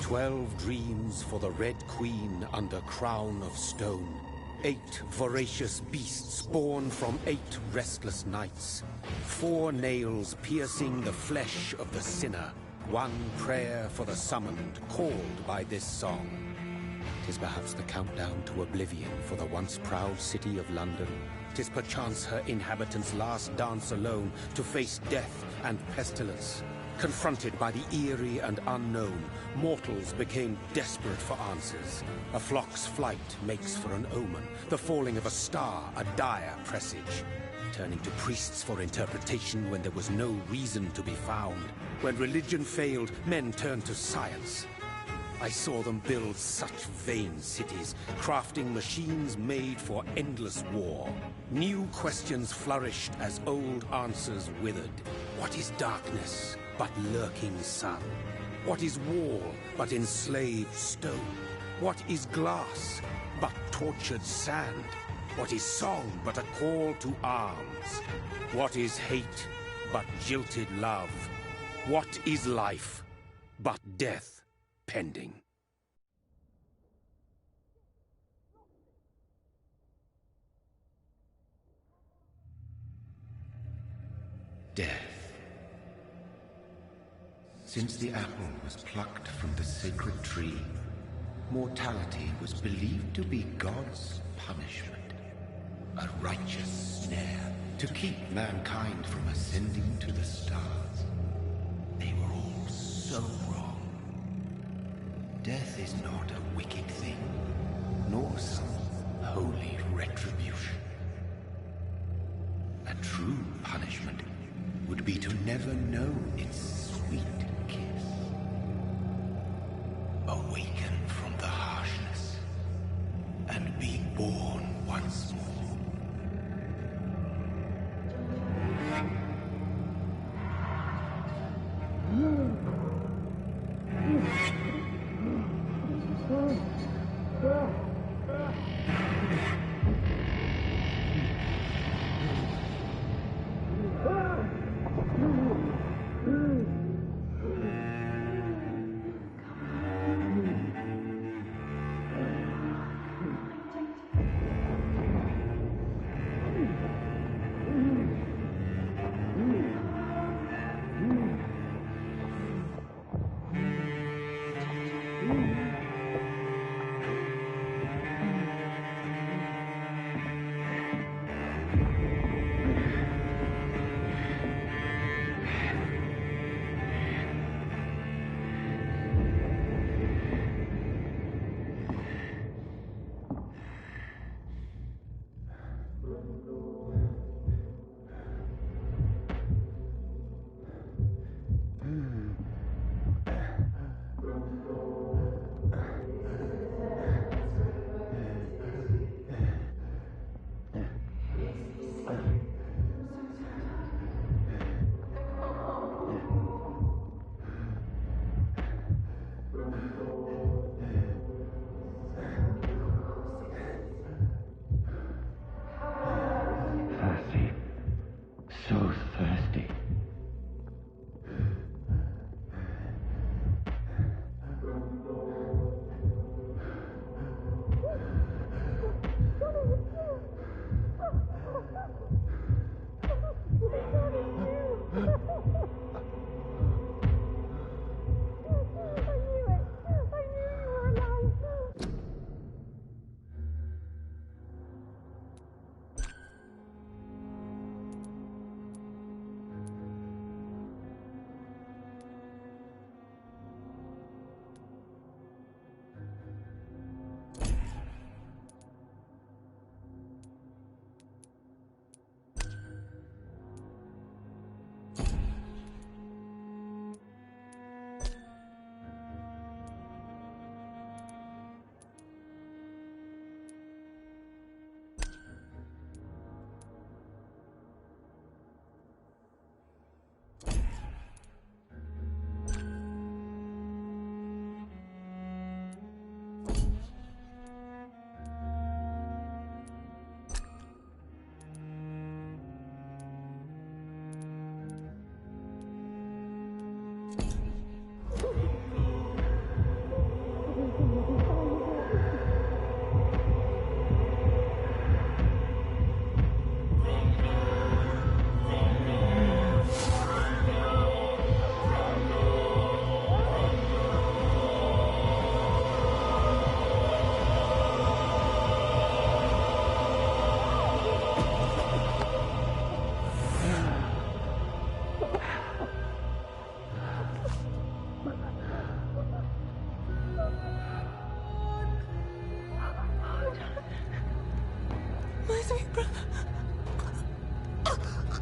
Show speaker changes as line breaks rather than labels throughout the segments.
12 dreams for the Red Queen under crown of stone. 8 voracious beasts born from 8 restless nights. 4 nails piercing the flesh of the sinner. 1 prayer for the summoned, called by this song. 'Tis perhaps the countdown to oblivion for the once proud city of London. 'Tis perchance her inhabitants' last dance alone to face death and pestilence. Confronted by the eerie and unknown, mortals became desperate for answers. A flock's flight makes for an omen, the falling of a star a dire presage. Turning to priests for interpretation when there was no reason to be found. When religion failed, men turned to science. I saw them build such vain cities, crafting machines made for endless war. New questions flourished as old answers withered. What is darkness but lurking sun? What is wall but enslaved stone? What is glass but tortured sand? What is song but a call to arms? What is hate but jilted love? What is life but death pending?
Death. Since the apple was plucked from the sacred tree, mortality was believed to be God's punishment, a righteous snare to keep mankind from ascending to the stars. They were all so wrong. Death is not a wicked thing, nor some holy retribution. A true punishment would be to never know its sweet kiss. Awaken from the harshness and be born once more.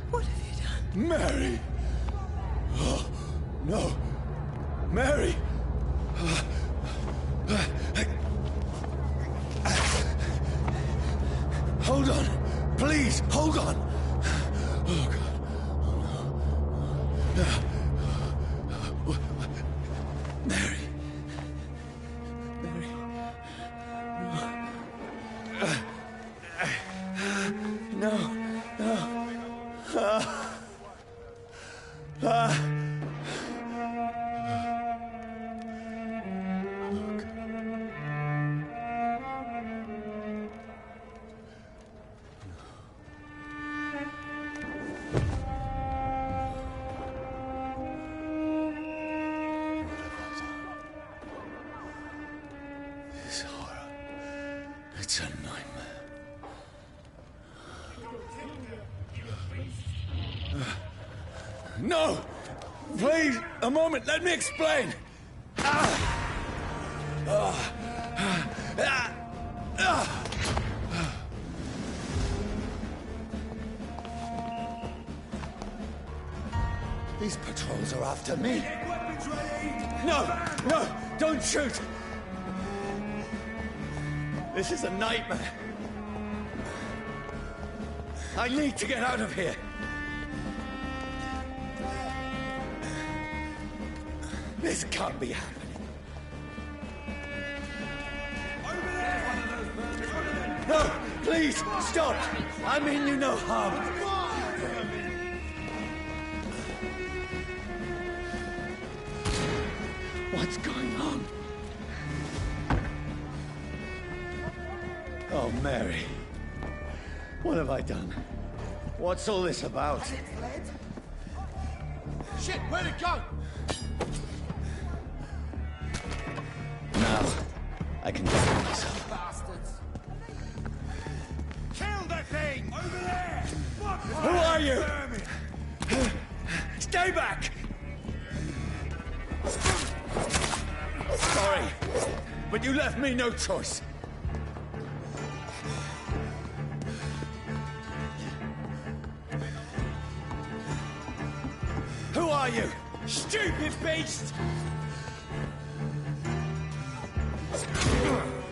What have you done?
Mary! Oh, no. Mary! Hold on. Please, hold on. Oh, God. Oh, no. Mary. Mary. No. No. This horror. It's a nightmare. No! Please, a moment, let me explain! These patrols are after me. No! No! Don't shoot! This is a nightmare. I need to get out of here. This can't be happening. No, please, stop! I mean you no harm. What's going on? Oh, Mary. What have I done? What's all this about?
Shit, where'd it go?
Now, I can defend myself.
Bastards. Kill that thing! Over there! Fuck!
Who are you? Stay back! Sorry, but you left me no choice. Who are you?
Stupid beast!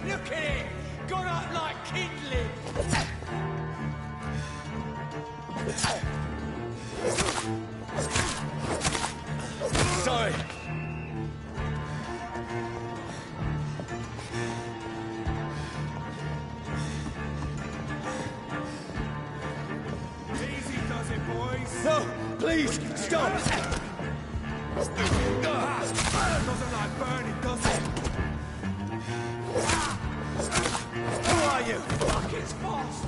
Look at it! Gone up like kindling!
Sorry.
Easy does it, boys!
No, please, stop!
Doesn't like burning, does it?
Who are you?
Fuck, it's fast!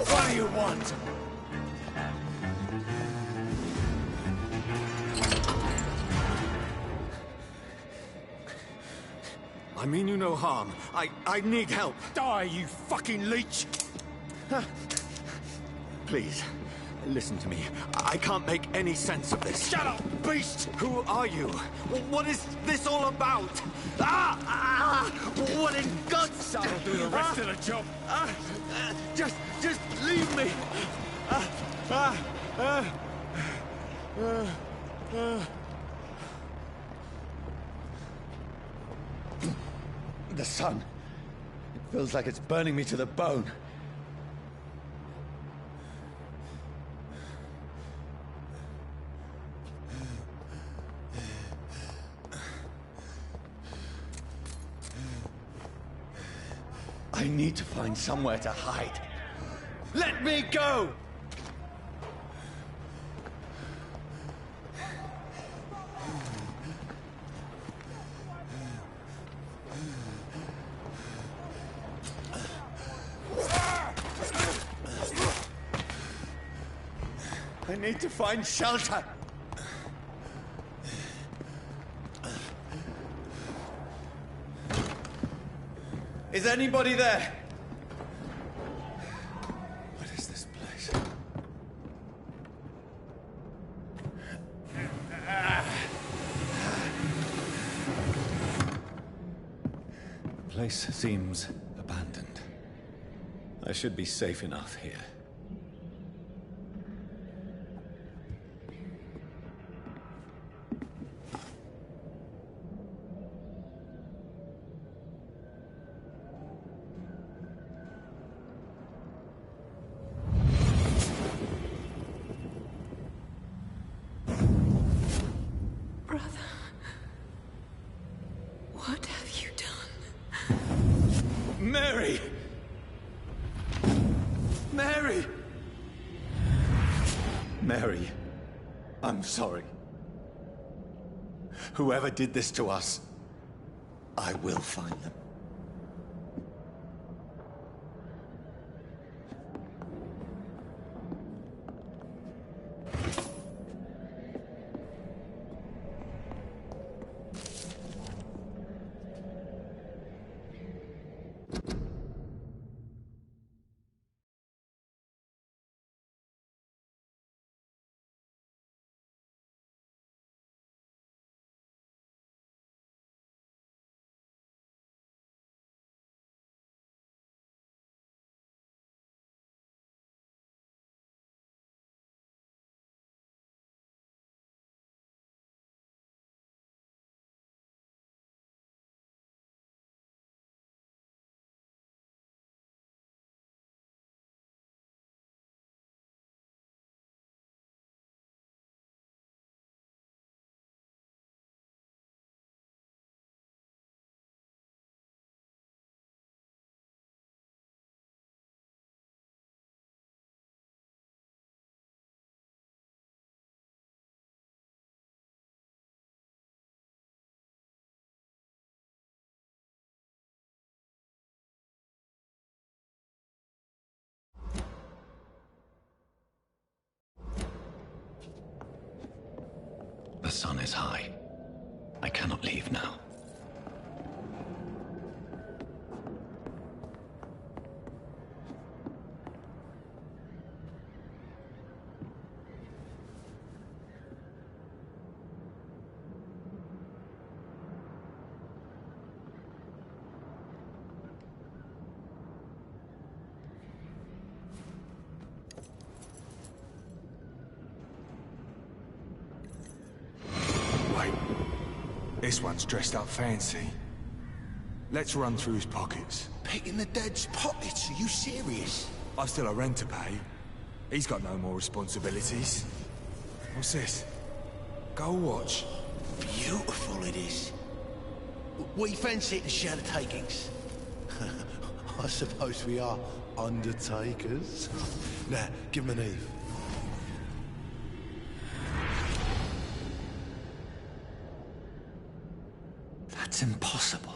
What do you want? I mean you no harm. I need help.
Die, you fucking leech!
Please, listen to me. I can't make any sense of this.
Shut up, beast!
Who are you? What is this all about? What in God's
That'll do the rest of the job.
Just leave me. The sun. It feels like it's burning me to the bone. I need to find somewhere to hide. Let me go! I need to find shelter. Is anybody there? What is this place? The place seems abandoned. I I should be safe enough here.
What have you done?
Mary! Mary! Mary, I'm sorry. Whoever did this to us, I will find them. The sun is high. I cannot leave now.
This one's dressed up fancy. Let's run through his pockets.
Picking the dead's pockets? Are you serious?
I've still a rent to pay. He's got no more responsibilities. What's this? Gold watch.
Beautiful it is. We fancy it to share the takings. I suppose we are undertakers. Now, give him an Eve.
That's impossible.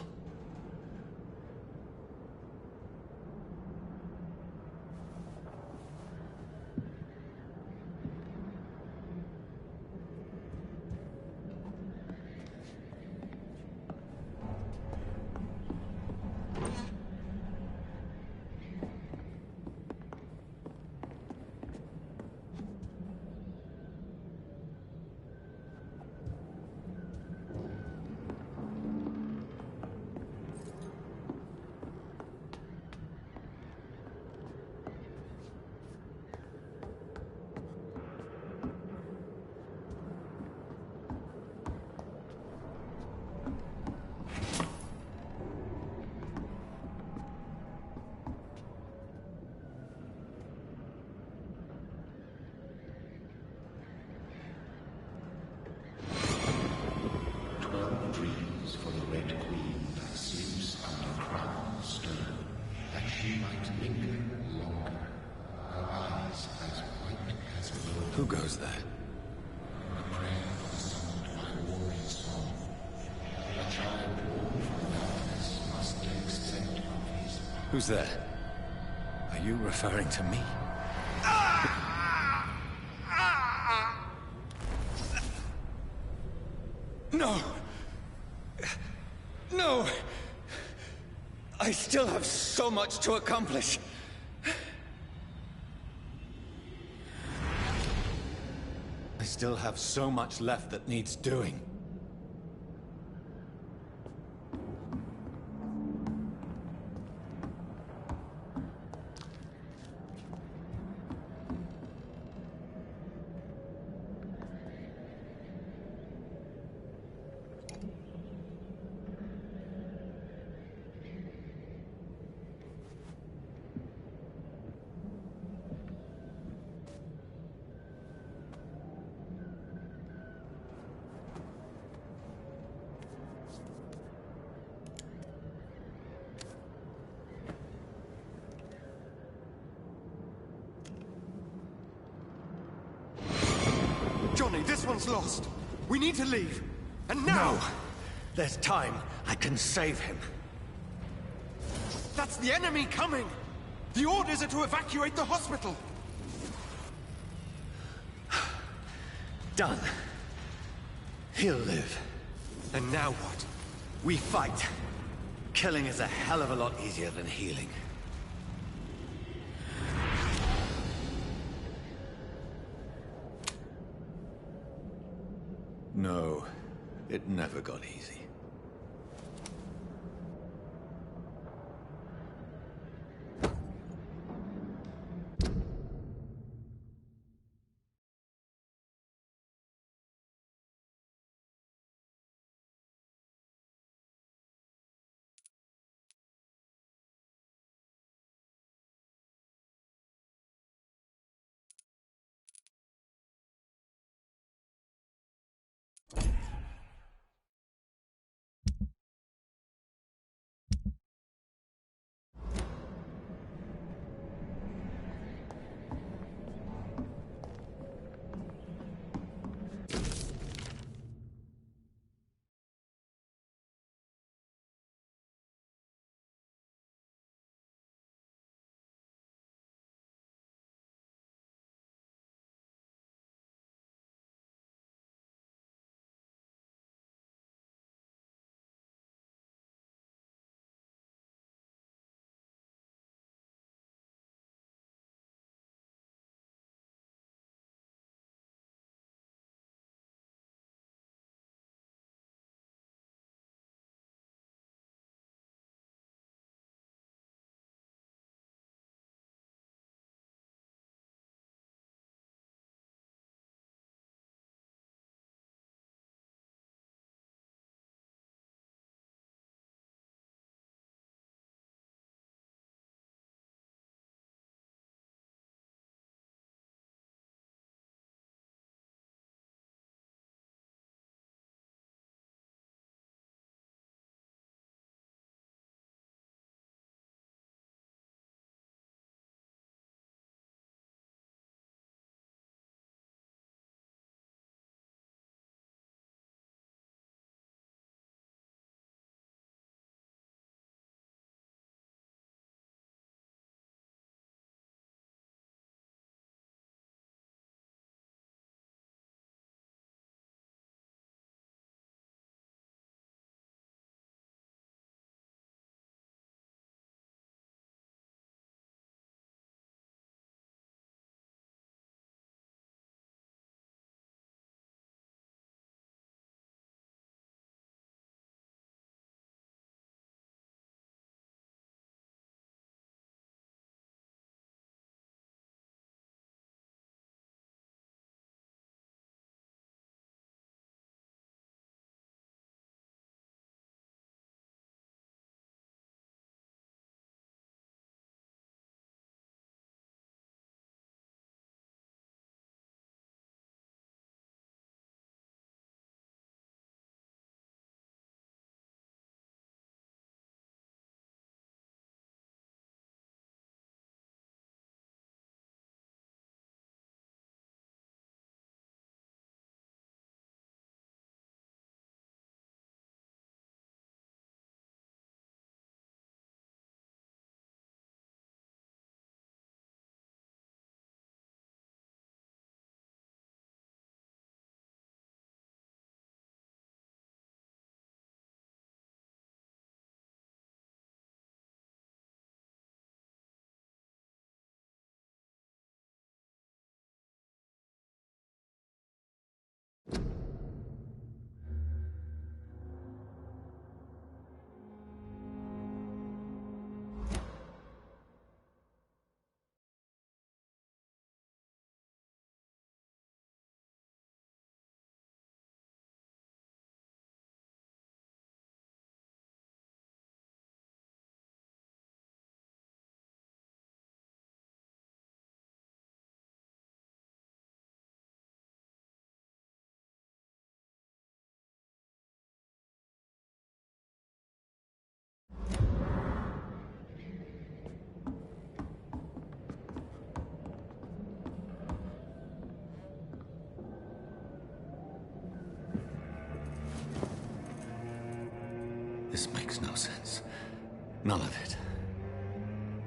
Who goes there? Who's there? Are you referring to me? No! No! I still have so much to accomplish. I still have so much left that needs doing.
one's lost. We need to leave. And now!
No. There's time. I can save him.
That's the enemy coming! The orders are to evacuate the hospital!
Done. He'll live.
And now what?
We fight. Killing is a hell of a lot easier than healing. No, it never got easy. None of it.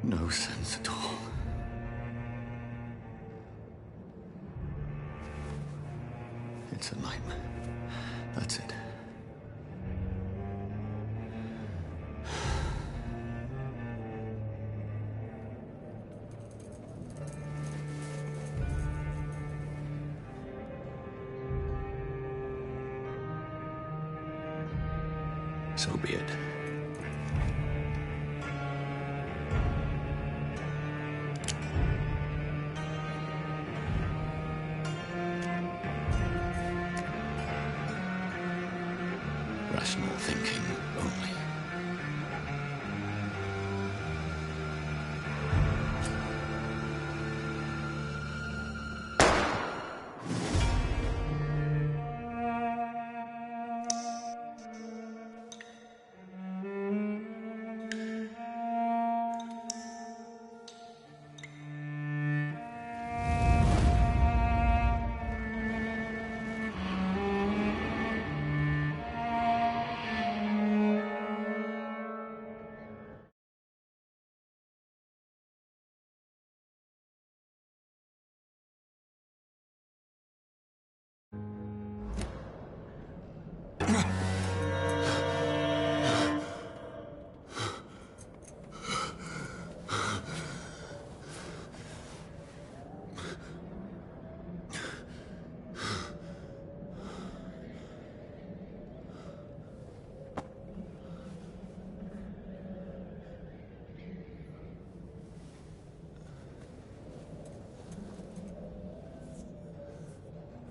No sense at all. It's a nightmare. That's it. So be it. Rational thinking only.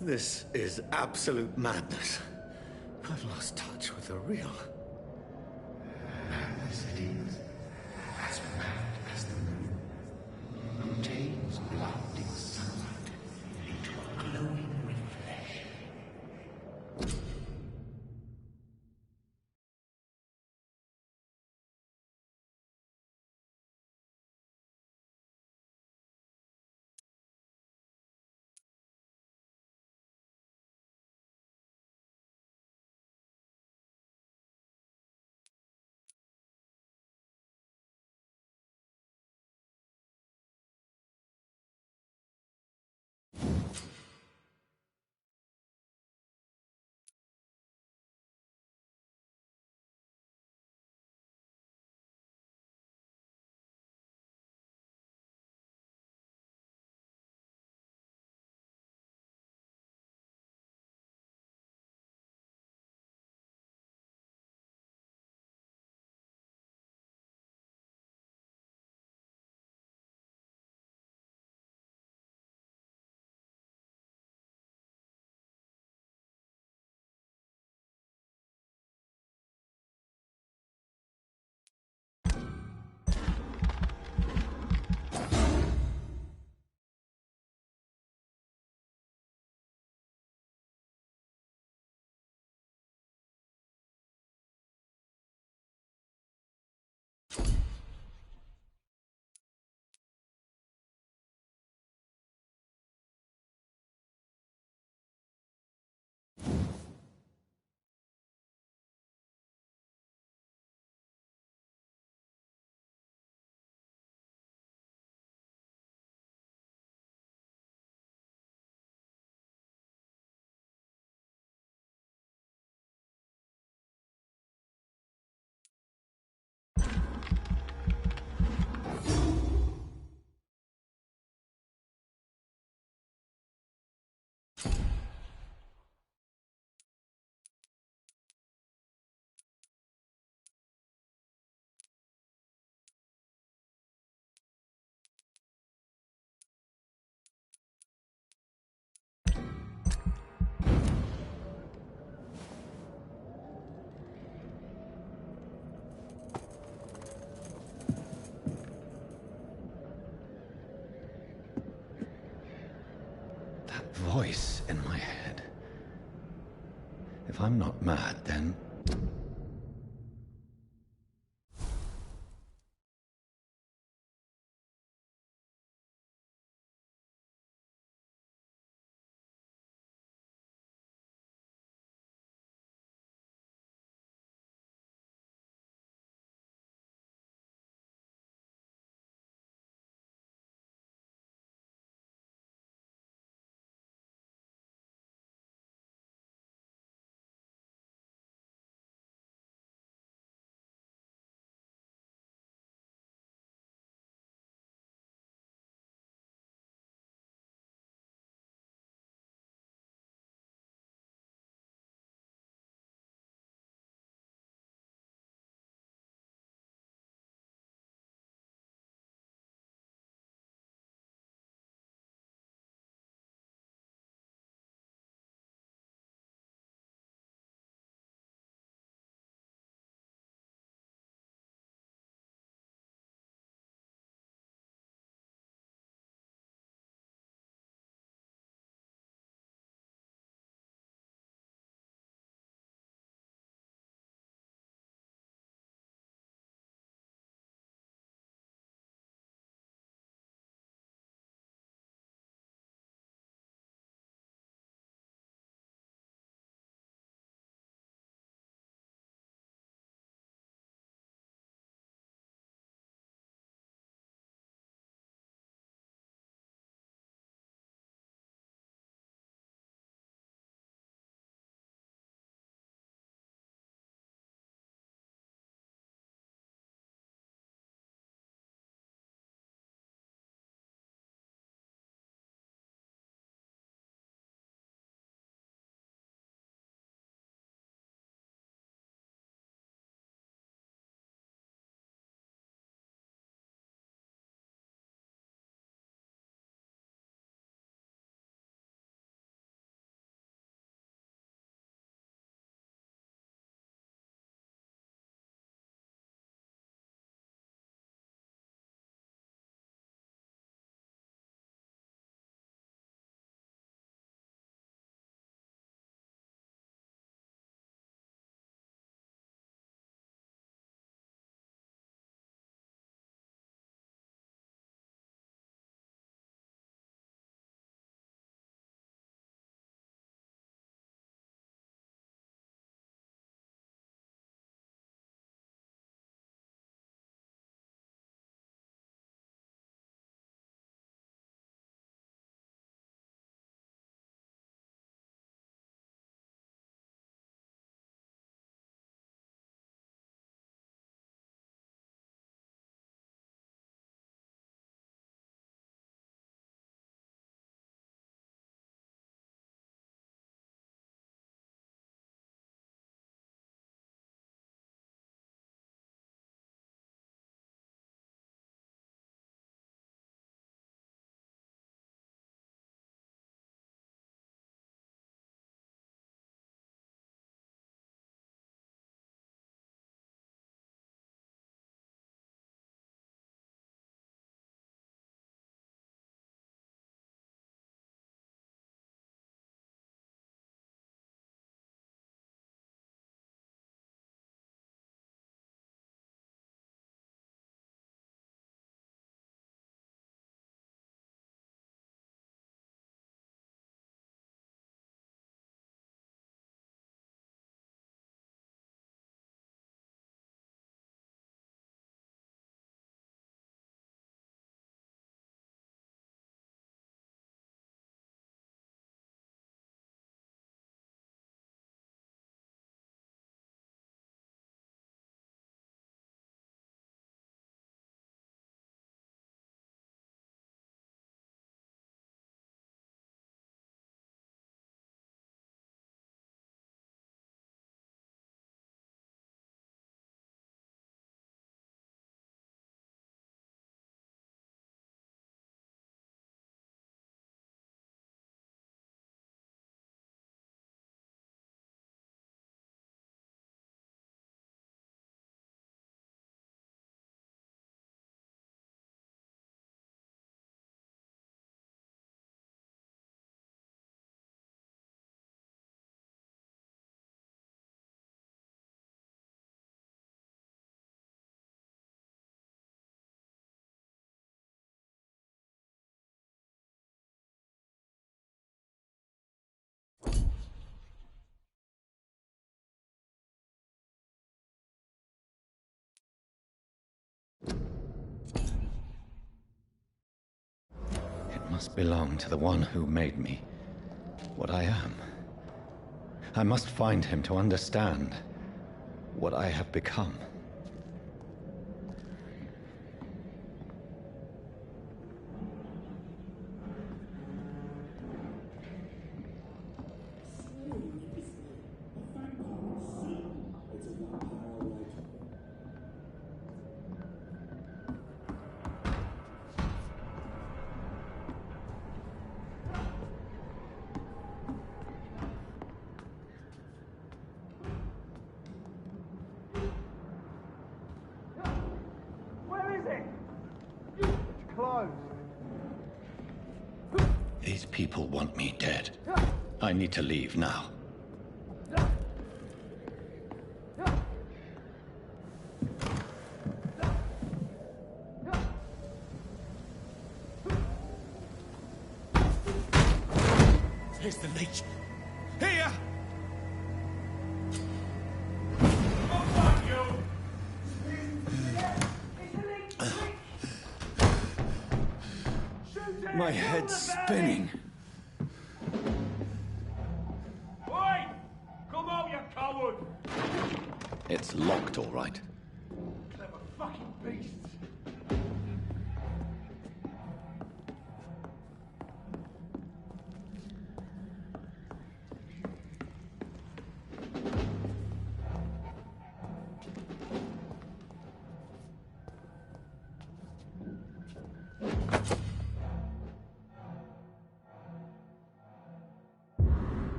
This is absolute madness. I've lost touch with the real.
Madness it is, as mad as the moon, who takes blinding sunlight into a glowing reflection.
Voice in my head. If I'm not mad, then must belong to the one who made me what I am. I must find him to understand what I have become. These people want me dead. I need to leave now.
Here's the leech. Here!
My head's spinning.
Oi! Come out, you coward!
It's locked, all right.
Clever fucking beasts!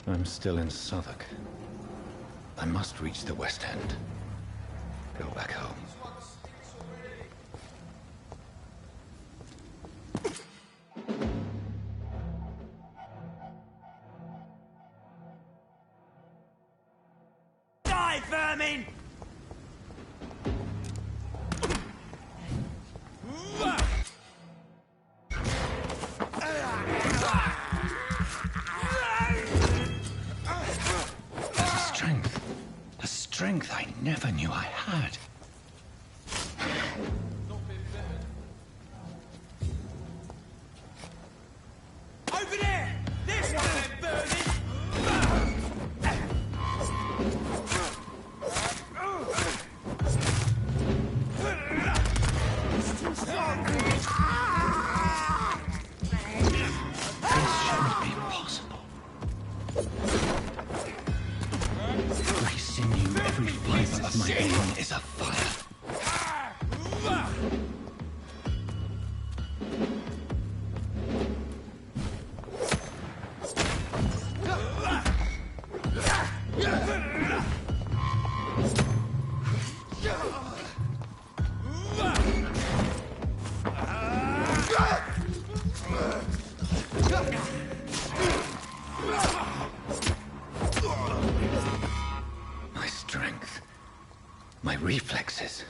I'm still in Southwark. I must reach the West End. Go back home.
Die, vermin!
The strength I never knew I had.
Over there! This one, then, vermin!
This shouldn't be possible. Every sinew, every fiber of my being is afire. My strength, my reflexes.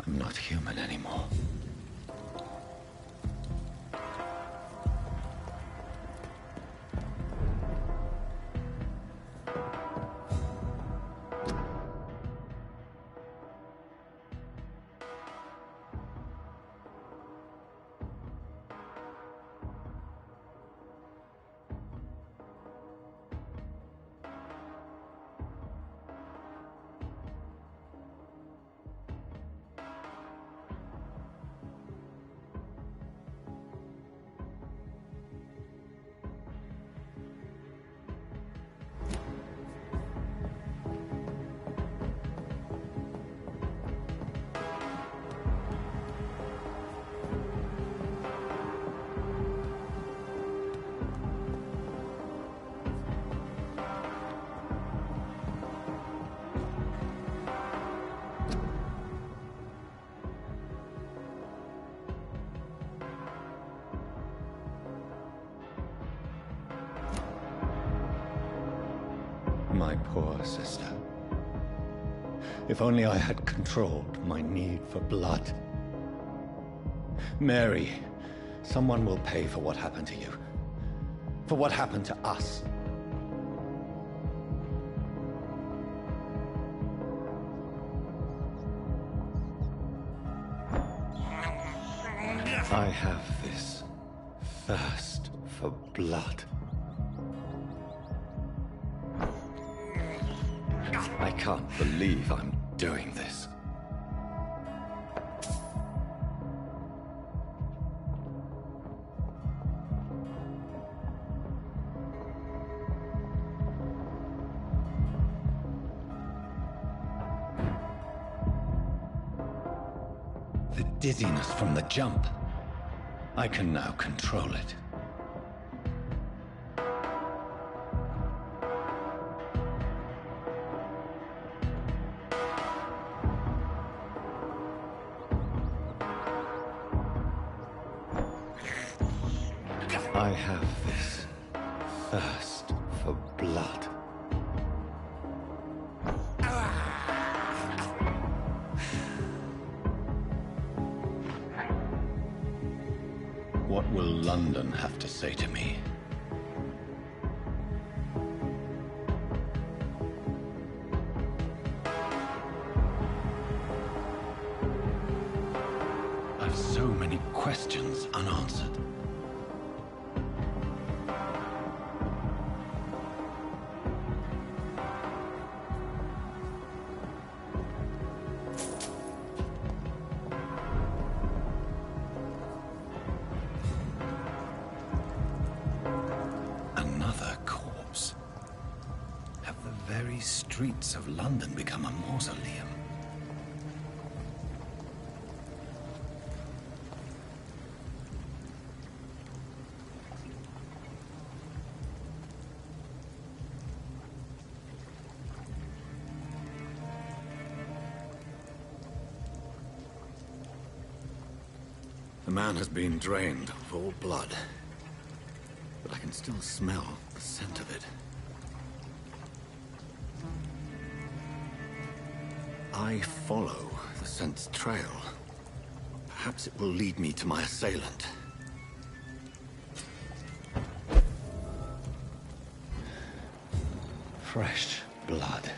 I'm not human anymore. My poor sister. If only I had controlled my need for blood. Mary, someone will pay for what happened to you. For what happened to us. I have this thirst for blood. I can't believe I'm doing this. The dizziness from the jump. I can now control it. I have this thirst for blood. What will London have to say to me? I've so many questions unanswered. Another corpse. Have the very streets of London become a mausoleum? The man has been drained of all blood. But I can still smell the scent of it. I follow the scent's trail. Perhaps it will lead me to my assailant. Fresh blood.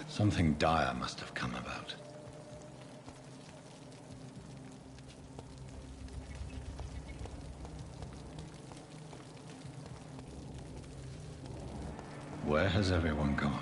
Something dire must have come about. Where has everyone gone?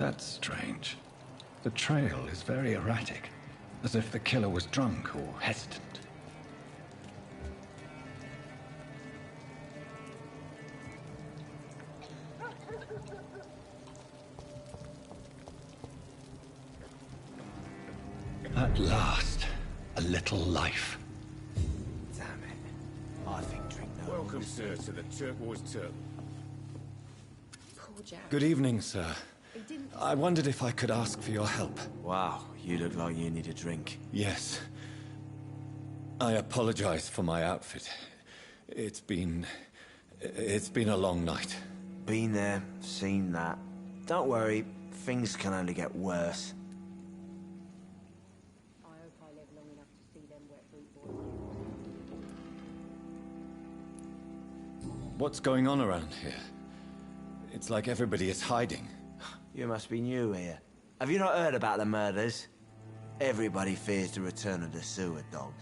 That's strange. The trail is very erratic, as if the killer was drunk or hesitant. At last, a little life.
Damn it. I think drink no.
Welcome, sir, to the Turquoise Turtle.
Poor Jack.
Good evening, sir. I wondered if I could ask for your help.
Wow, you look like you need a drink.
Yes. I apologize for my outfit. It's been a long night.
Been there, seen that. Don't worry, things can only get worse.
I hope I live long enough to see them wet boot boys.
What's going on around here? It's like everybody is hiding.
You must be new here. Have you not heard about the murders? Everybody fears the return of the sewer dog.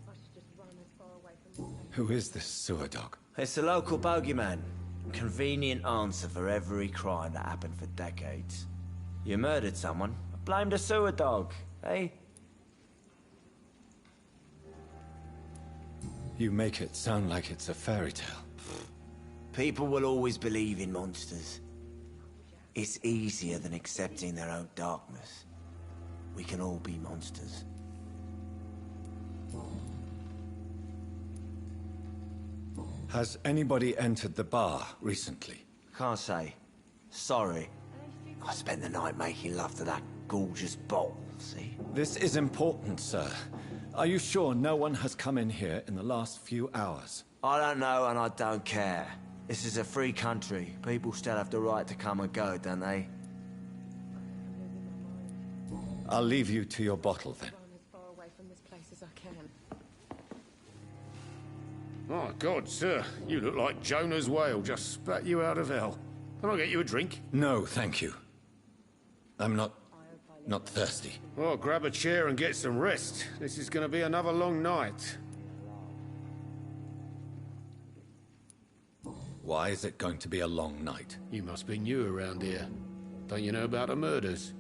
I should just run as far away from this place.
Who is this sewer dog?
It's the local bogeyman. Convenient answer for every crime that happened for decades. You murdered someone, blame the sewer dog, eh?
You make it sound like it's a fairy tale.
People will always believe in monsters. It's easier than accepting their own darkness. We can all be monsters.
Has anybody entered the bar recently?
Can't say. Sorry. I spent the night making love to that gorgeous bottle, see?
This is important, sir. Are you sure no one has come in here in the last few hours?
I don't know and I don't care. This is a free country. People still have the right to come and go, don't they?
I'll leave you to your bottle then.
Run as far away from this place as I can.
My God, sir, you look like Jonah's whale just spat you out of hell. Can I get you a drink?
No, thank you. I'm not thirsty.
Well, grab a chair and get some rest. This is going to be another long night.
Why is it going to be a long night?
You must be new around here. Don't you know about the murders?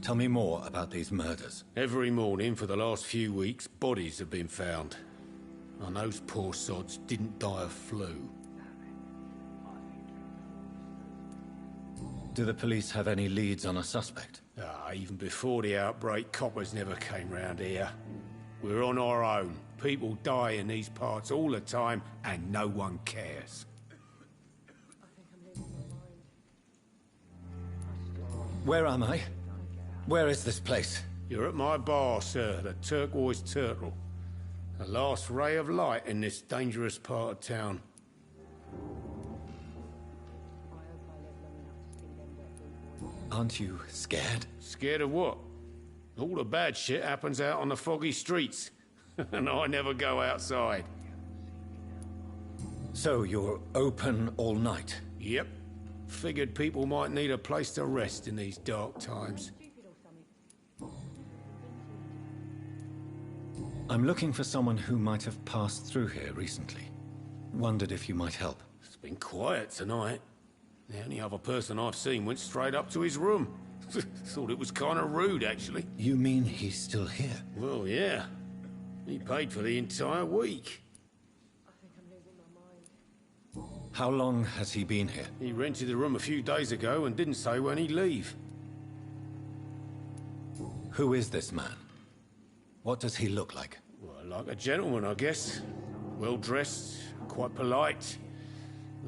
Tell me more about these murders.
Every morning for the last few weeks, bodies have been found. And those poor sods didn't die of flu.
Do the police have any leads on a suspect?
Even before the outbreak, coppers never came round here. We're on our own. People die in these parts all the time, and no one cares.
I think I'm losing my mind.
Where am I? Where is this place?
You're at my bar, sir, the Turquoise Turtle. The last ray of light in this dangerous part of town.
I hope I live long enough to see them wet boot boys.
Aren't you scared?
Scared of what? All the bad shit happens out on the foggy streets. And I never go outside.
So you're open all night?
Yep. Figured people might need a place to rest in these dark times.
Stupid or something.
I'm looking for someone who might have passed through here recently. Wondered if you might help.
It's been quiet tonight. The only other person I've seen went straight up to his room. Thought it was kind of rude, actually.
You mean he's still here?
Well, yeah. He paid for the entire week.
I think I'm losing my mind.
How long has he been here?
He rented the room a few days ago and didn't say when he'd leave.
Who is this man? What does he look like?
Well, like a gentleman, I guess. Well-dressed, quite polite.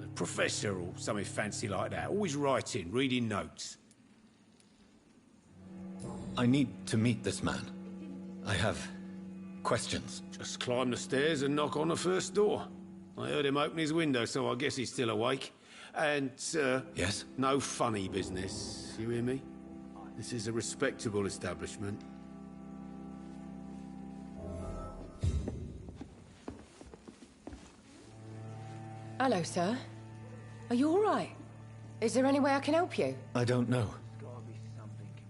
A professor or something fancy like that. Always writing, reading notes.
I need to meet this man. I have questions.
Just climb the stairs and knock on the first door. I heard him open his window, so I guess he's still awake. And,
Yes?
no funny business. You hear me? This is a respectable establishment.
Hello, sir. Are you all right? Is there any way I can help you?
I don't know.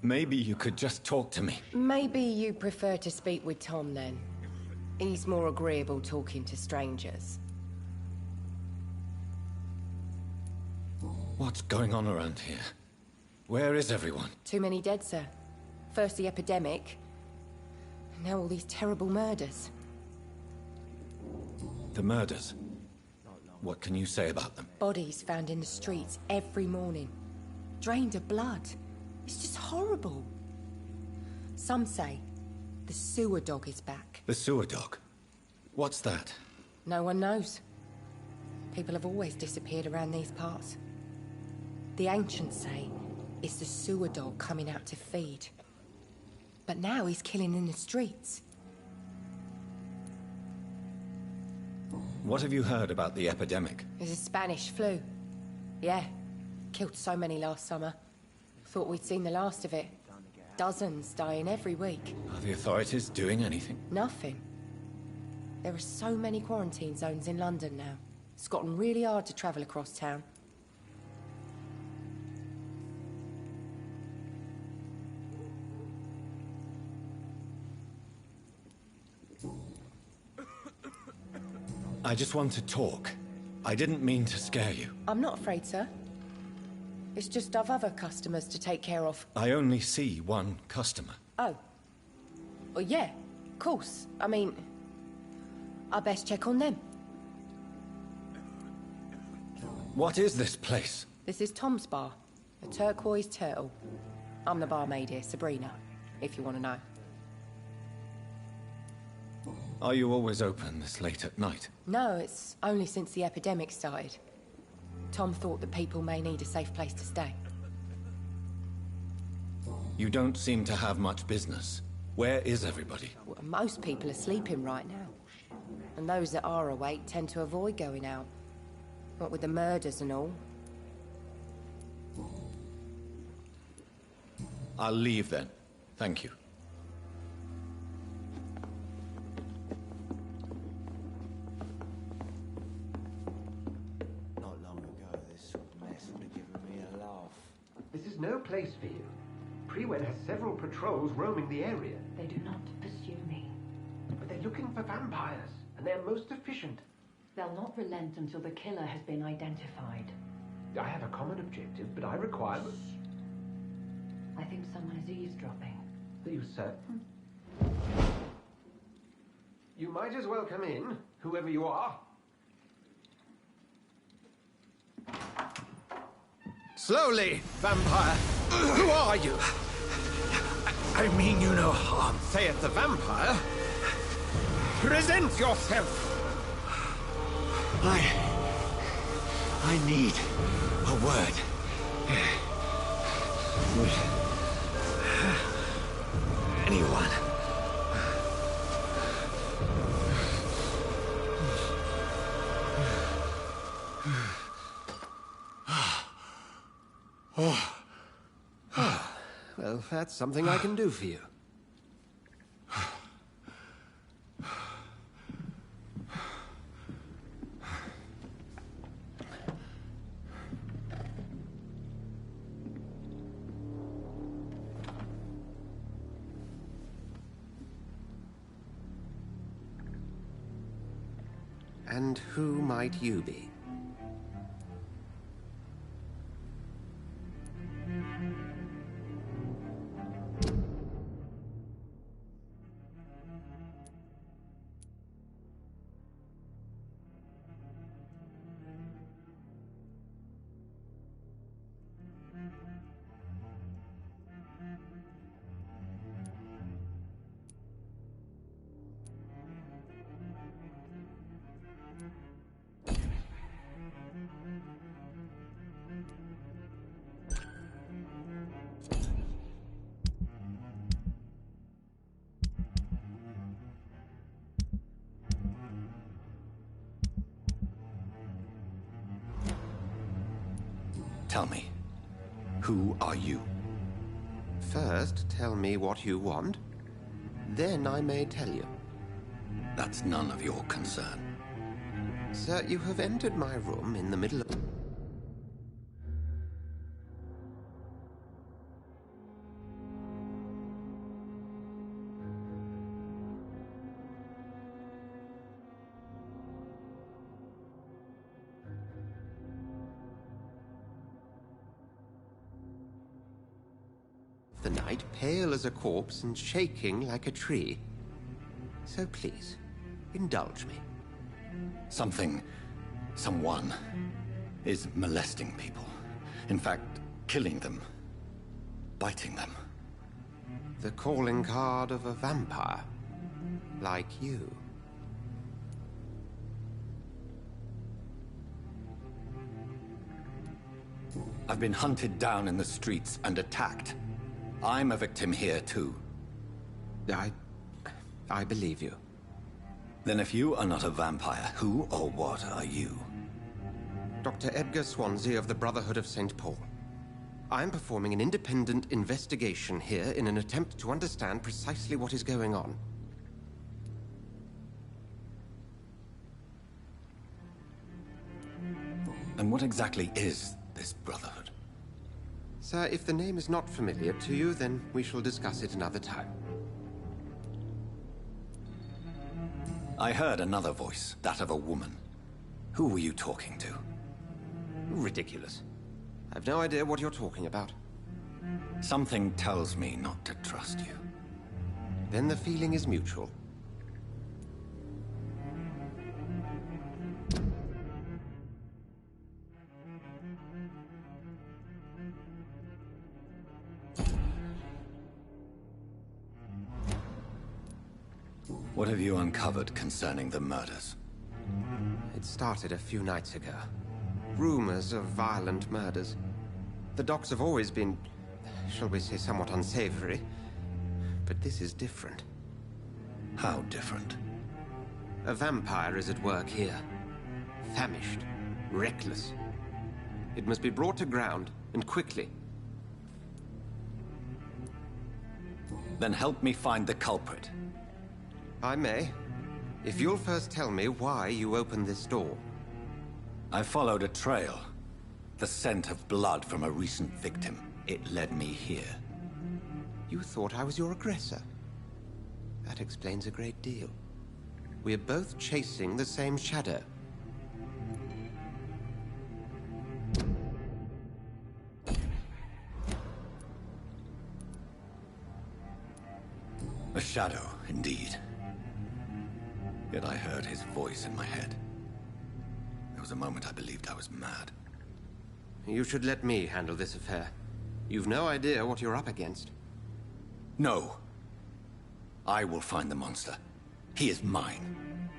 Maybe you could just talk to me.
Maybe you prefer to speak with Tom, then. He's more agreeable talking to strangers.
What's going on around here? Where is everyone?
Too many dead, sir. First the epidemic, and now all these terrible murders.
The murders? What can you say about them?
Bodies found in the streets every morning. Drained of blood. It's just horrible. Some say the sewer dog is back.
The sewer dog? What's that?
No one knows. People have always disappeared around these parts. The ancients say it's the sewer dog coming out to feed. But now he's killing in the streets.
What have you heard about the epidemic?
There's a Spanish flu. Yeah. Killed so many last summer. Thought we'd seen the last of it. Dozens dying every week.
Are the authorities doing anything?
Nothing. There are so many quarantine zones in London now. It's gotten really hard to travel across town.
I just want to talk. I didn't mean to scare you.
I'm not afraid, sir. It's just I've other customers to take care of.
I only see one customer.
Oh. Well, yeah, of course. I mean, I best check on them.
What is this place?
This is Tom's bar, a turquoise turtle. I'm the barmaid here, Sabrina, if you want to know.
Are you always open this late at night?
No, it's only since the epidemic started. Tom thought that people may need a safe place to stay.
You don't seem to have much business. Where is everybody?
Well, most people are sleeping right now. And those that are awake tend to avoid going out. What with the murders and all.
I'll leave then. Thank you.
Not long ago, this sort of mess would have given me a laugh.
This is no place for you. Prewed has several patrols roaming the area.
They do not pursue me.
But they're looking for vampires, and they're most efficient.
They'll not relent until the killer has been identified.
I have a common objective, but I require...
I think someone is eavesdropping.
Are you certain? You might as well come in, whoever you are. Slowly, vampire! Who are you?
I mean you no harm.
Saith the vampire. Present yourself!
I need a word. Anyone.
Well, that's something I can do for you. And who might you be?
Tell me, who are you?
First, tell me what you want. Then I may tell you.
That's none of your concern.
Sir, you have entered my room in the middle of...
night, pale as a corpse and shaking like a tree. So please, indulge me.
Someone is molesting people. In fact, killing them. Biting them.
The calling card of a vampire. Like you.
I've been hunted down in the streets and attacked. I'm a victim here, too.
I believe you.
Then if you are not a vampire, who or what are you?
Dr. Edgar Swansea of the Brotherhood of St. Paul. I'm performing an independent investigation here in an attempt to understand precisely what is going on.
And what exactly is this Brotherhood?
Sir, if the name is not familiar to you, then we shall discuss it another time.
I heard another voice, that of a woman. Who were you talking to?
Ridiculous. I've no idea what you're talking about.
Something tells me not to trust you.
Then the feeling is mutual.
What have you uncovered concerning the murders?
It started a few nights ago. Rumors of violent murders. The docks have always been, shall we say, somewhat unsavory. But this is different.
How different?
A vampire is at work here. Famished. Reckless. It must be brought to ground, and quickly.
Then help me find the culprit.
I may. If you'll first tell me why you opened this door.
I followed a trail. The scent of blood from a recent victim. It led me here.
You thought I was your aggressor. That explains a great deal. We're both chasing the same shadow.
A shadow, indeed. Yet I heard his voice in my head. There was a moment I believed I was mad.
You should let me handle this affair. You've no idea what you're up against.
No. I will find the monster. He is mine.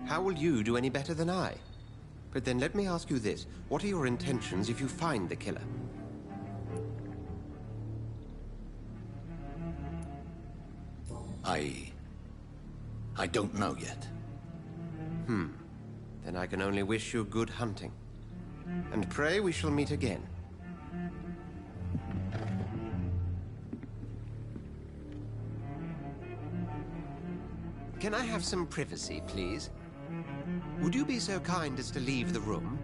How will you do any better than I? But then let me ask you this. What are your intentions if you find the killer?
I don't know yet.
Then I can only wish you good hunting. And pray we shall meet again. Can I have some privacy, please? Would you be so kind as to leave the room?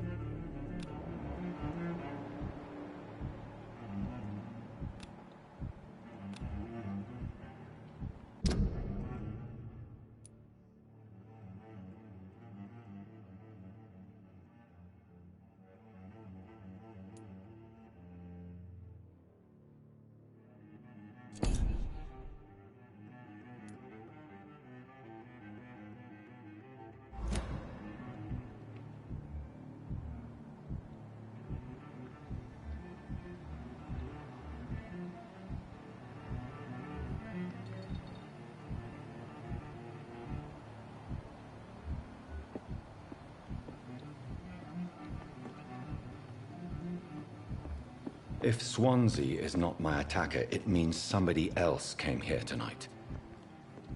If Swansea is not my attacker, it means somebody else came here tonight.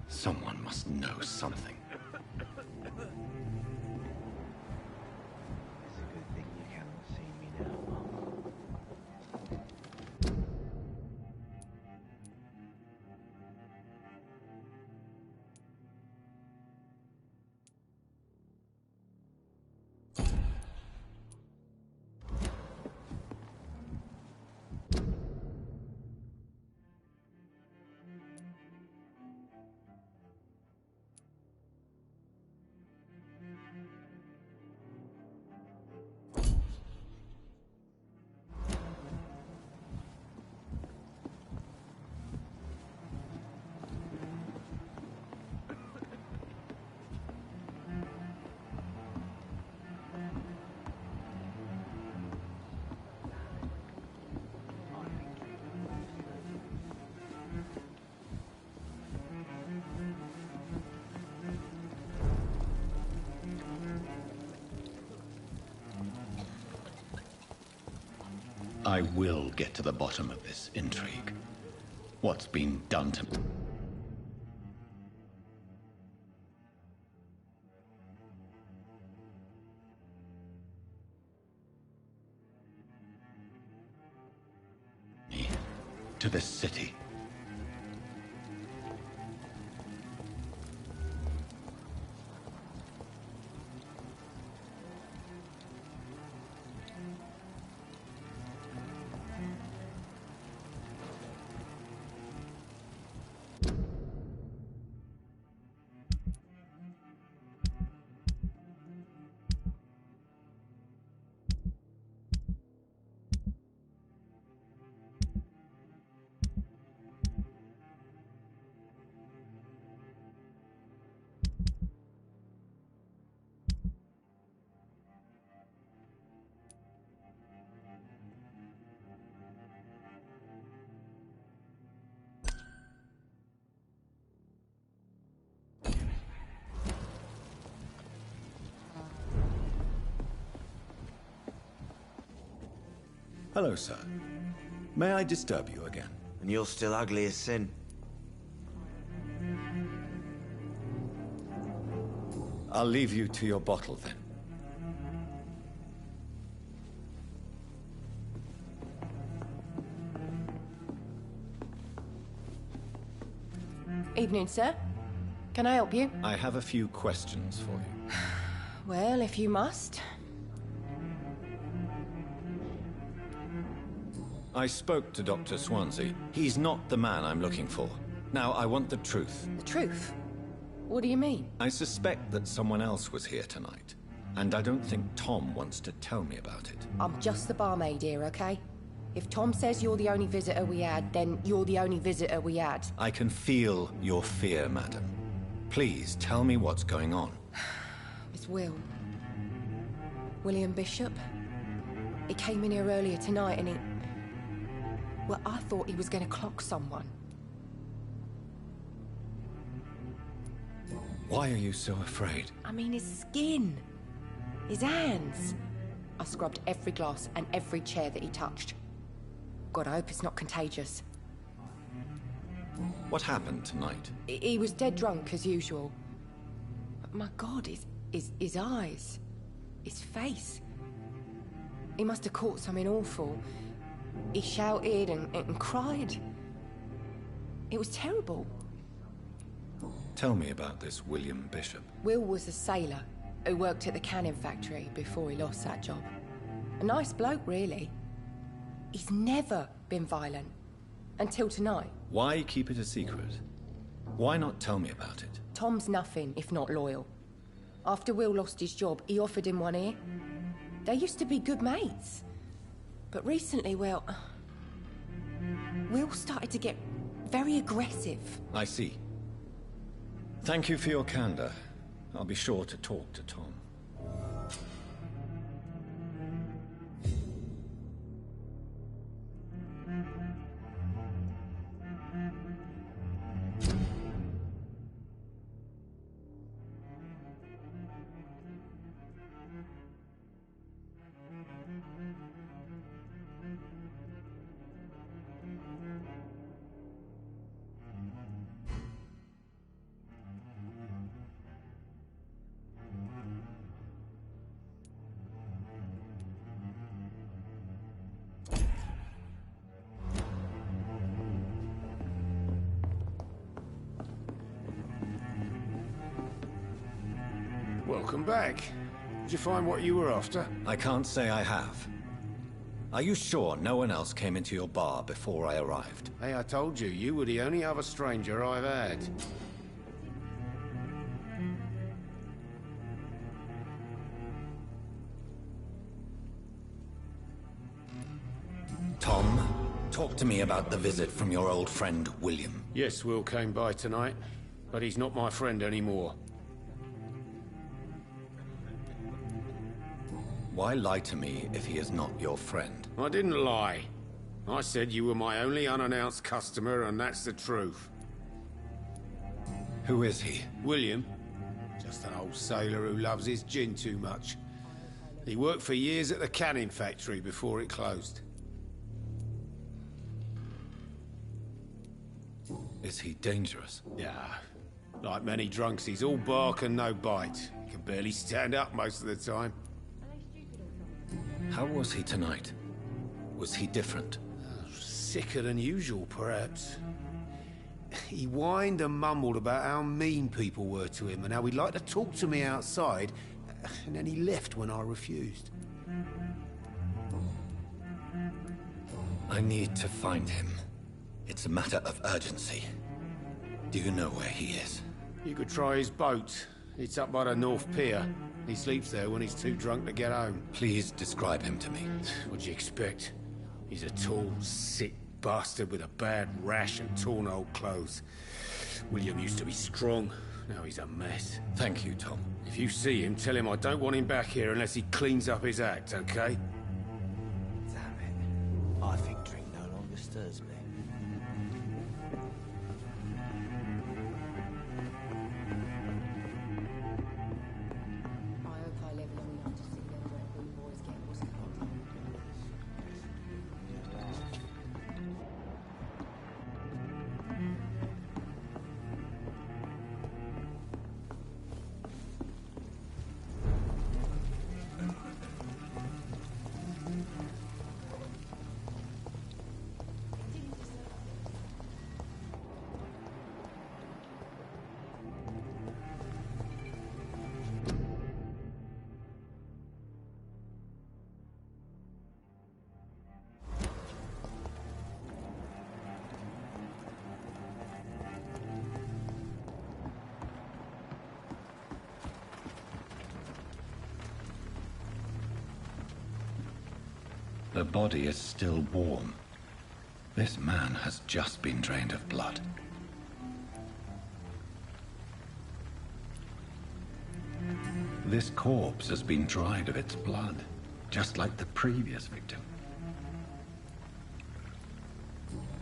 Someone must know something. I will get to the bottom of this intrigue. What's been done to me? To this city.
Hello, sir. May I disturb you again?
And you're still ugly as sin.
I'll leave you to your bottle, then.
Evening, sir. Can I help you?
I have a few questions for you.
Well, if you must.
I spoke to Dr. Swansea. He's not the man I'm looking for. Now, I want the truth.
The truth? What do you mean?
I suspect that someone else was here tonight. And I don't think Tom wants to tell me about it.
I'm just the barmaid here, okay? If Tom says you're the only visitor we had, then you're the only visitor we had.
I can feel your fear, madam. Please, tell me what's going on.
It's Will. William Bishop. He came in here earlier tonight and he... Well, I thought he was going to clock someone.
Why are you so afraid?
I mean, his skin. His hands. I scrubbed every glass and every chair that he touched. God, I hope it's not contagious.
What happened tonight?
He was dead drunk, as usual. But my God, his eyes. His face. He must have caught something awful. He shouted and cried. It was terrible.
Tell me about this William Bishop.
Will was a sailor who worked at the canning factory before he lost that job. A nice bloke, really. He's never been violent. Until tonight.
Why keep it a secret? Why not tell me about it?
Tom's nothing if not loyal. After Will lost his job, he offered him one ear. They used to be good mates. But recently, well... Will started to get very aggressive.
I see. Thank you for your candor. I'll be sure to talk to Tom.
Welcome back. Did you find what you were after?
I can't say I have. Are you sure no one else came into your bar before I arrived?
Hey, I told you, you were the only other stranger I've had.
Tom, talk to me about the visit from your old friend, William.
Yes, Will came by tonight, but he's not my friend anymore.
Why lie to me if he is not your friend?
I didn't lie. I said you were my only unannounced customer, and that's the truth.
Who is he?
William. Just an old sailor who loves his gin too much. He worked for years at the canning factory before it closed.
Is he dangerous?
Yeah. Like many drunks, he's all bark and no bite. Can barely stand up most of the time.
How was he tonight? Was he different?
Sicker than usual, perhaps. He whined and mumbled about how mean people were to him and how he'd like to talk to me outside, and then he left when I refused.
I need to find him. It's a matter of urgency. Do you know where he is?
You could try his boat. It's up by the North Pier. He sleeps there when he's too drunk to get home.
Please describe him to me.
What'd you expect? He's a tall, sick bastard with a bad rash and torn old clothes. William used to be strong. Now he's a mess.
Thank you, Tom.
If you see him, tell him I don't want him back here unless he cleans up his act, okay?
Damn it. I think drink no longer stirs me.
I hope I live long enough to see them Red Bull boys get what's coming.
The body is still warm. This man has just been drained of blood. This corpse has been dried of its blood, just like the previous victim.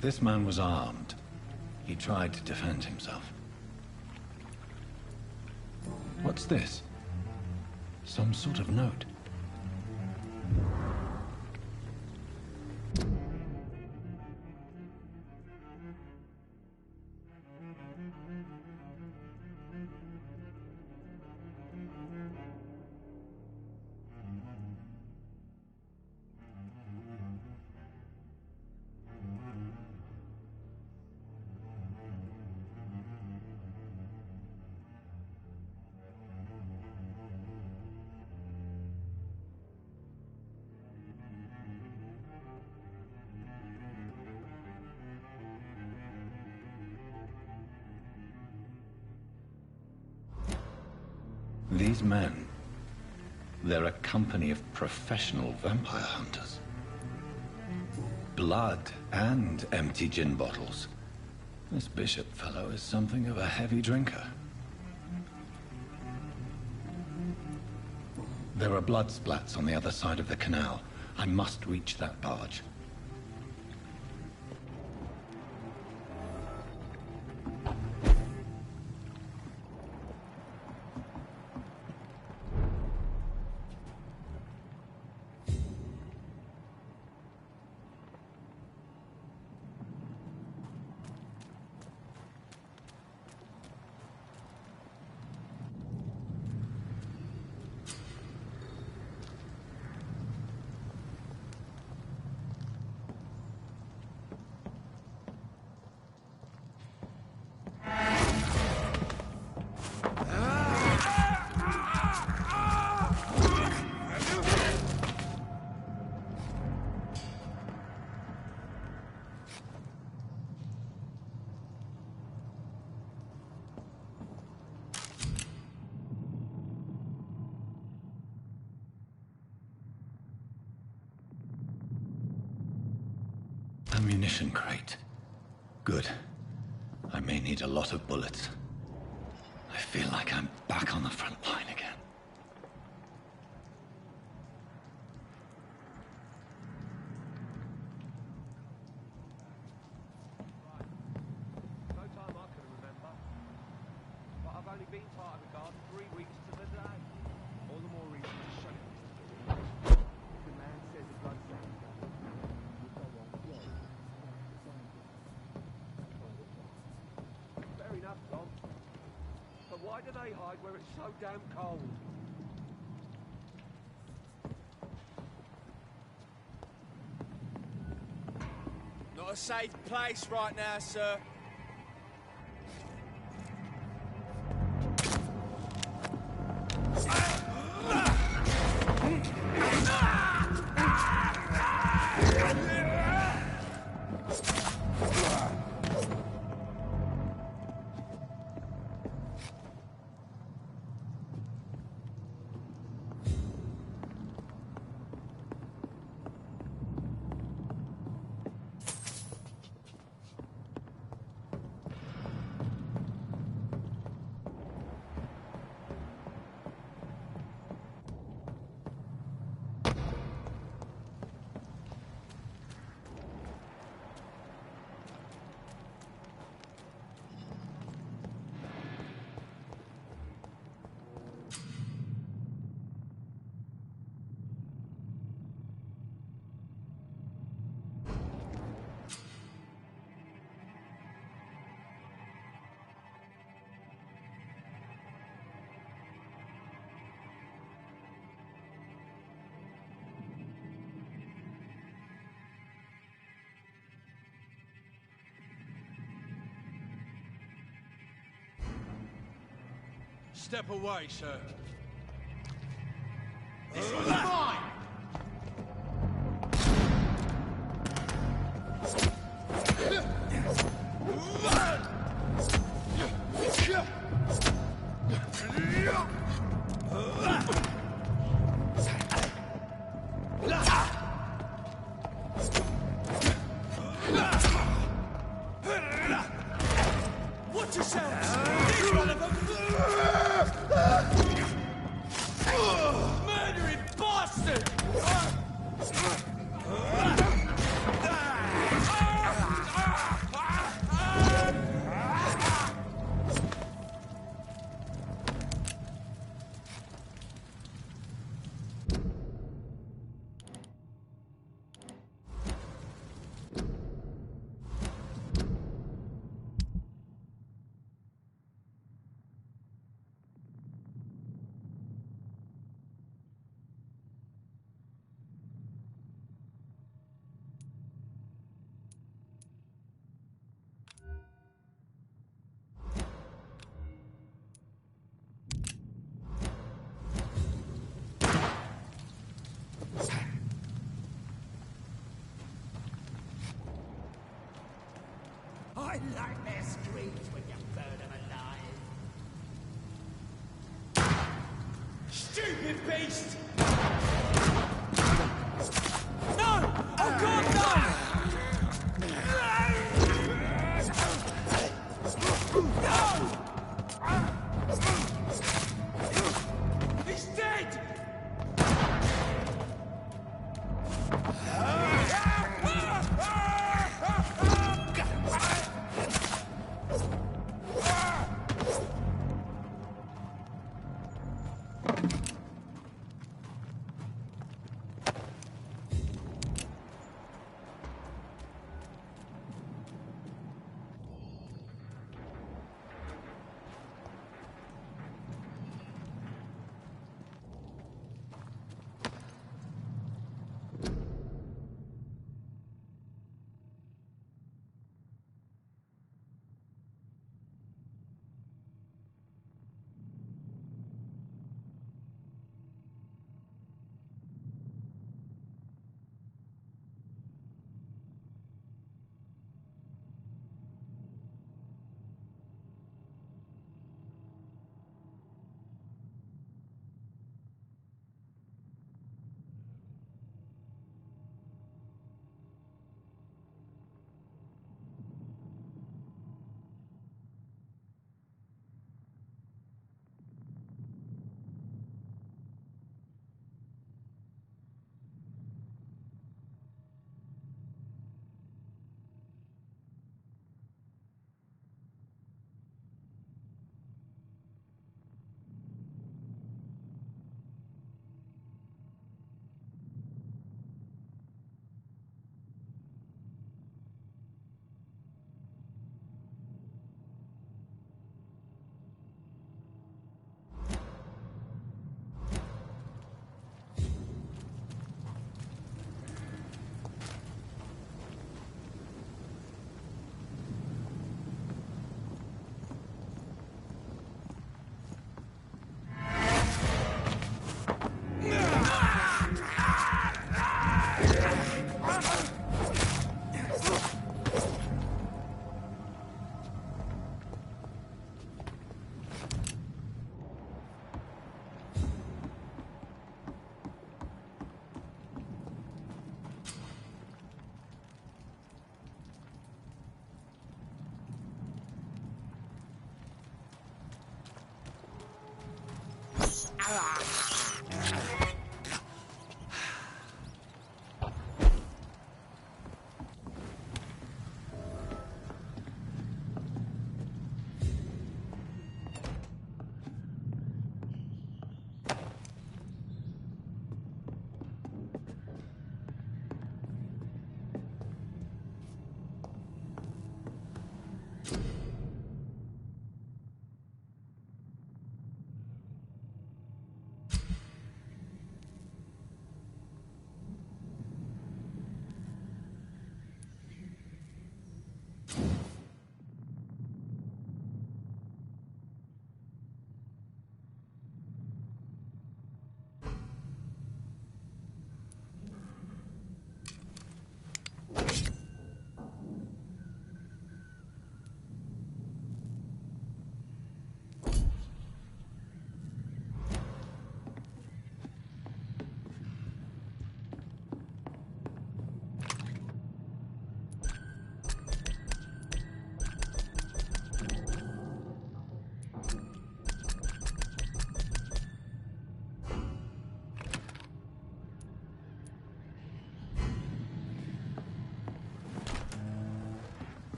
This man was armed. He tried to defend himself. What's this? Some sort of note. These men, they're a company of professional vampire hunters. Blood and empty gin bottles. This Bishop fellow is something of a heavy drinker. There are blood splats on the other side of the canal. I must reach that barge. Ammunition crate. Good. I may need a lot of bullets. I feel like I'm back on the front line again.
No time I can remember. But I've only been part of the garden 3 weeks to the day. All the more reason to shut it. The man says the blood sounds. Why do they hide where it's so damn cold?
Not a safe place right now, sir.
Step away, sir. This one's mine!
Watch yourselves! These one of them! Murdering bastard!
I like their screams when you burn them alive.
Stupid beast! No! Oh God, no! No! He's dead!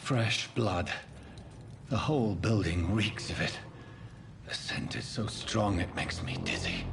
Fresh blood. The whole building reeks of it. The scent is so strong it makes me dizzy.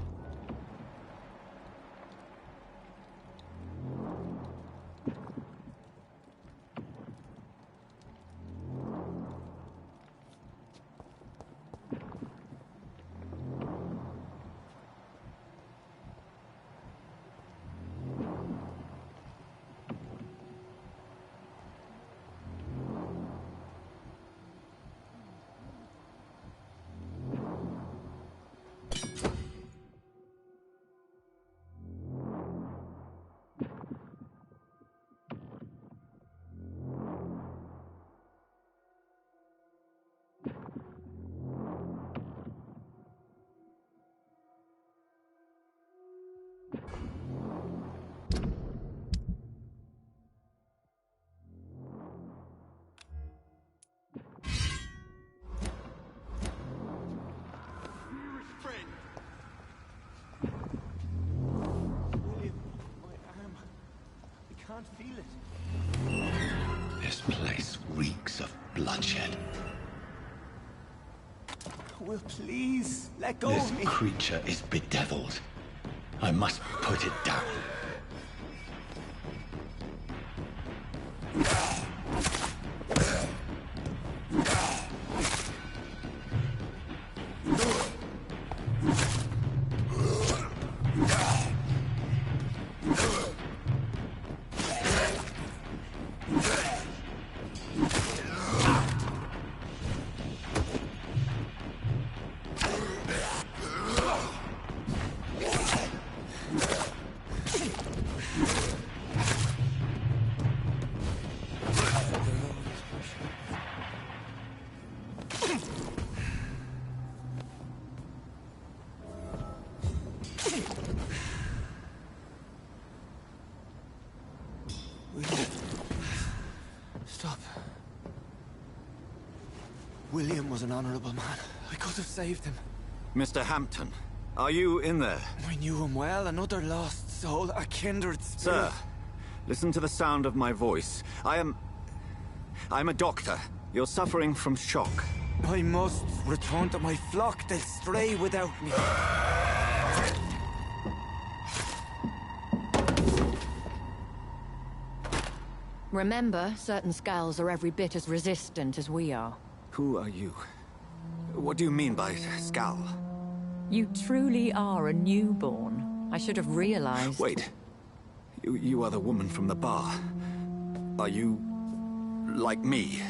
This place reeks of bloodshed.
Will, please, let go
This
of me.
creature is bedeviled. I must put it down.
Stop. William was an honorable man. I could have saved him.
Mr. Hampton, are you in there?
I knew him well, another lost soul, a kindred spirit.
Sir, listen to the sound of my voice. I'm a doctor. You're suffering from shock.
I must return to my flock. They'll stray without me.
Remember, certain skulls are every bit as resistant as we are.
Who are you? What do you mean by skull?
You truly are a newborn. I should have realized.
Wait. You are the woman from the bar. Are you... like me?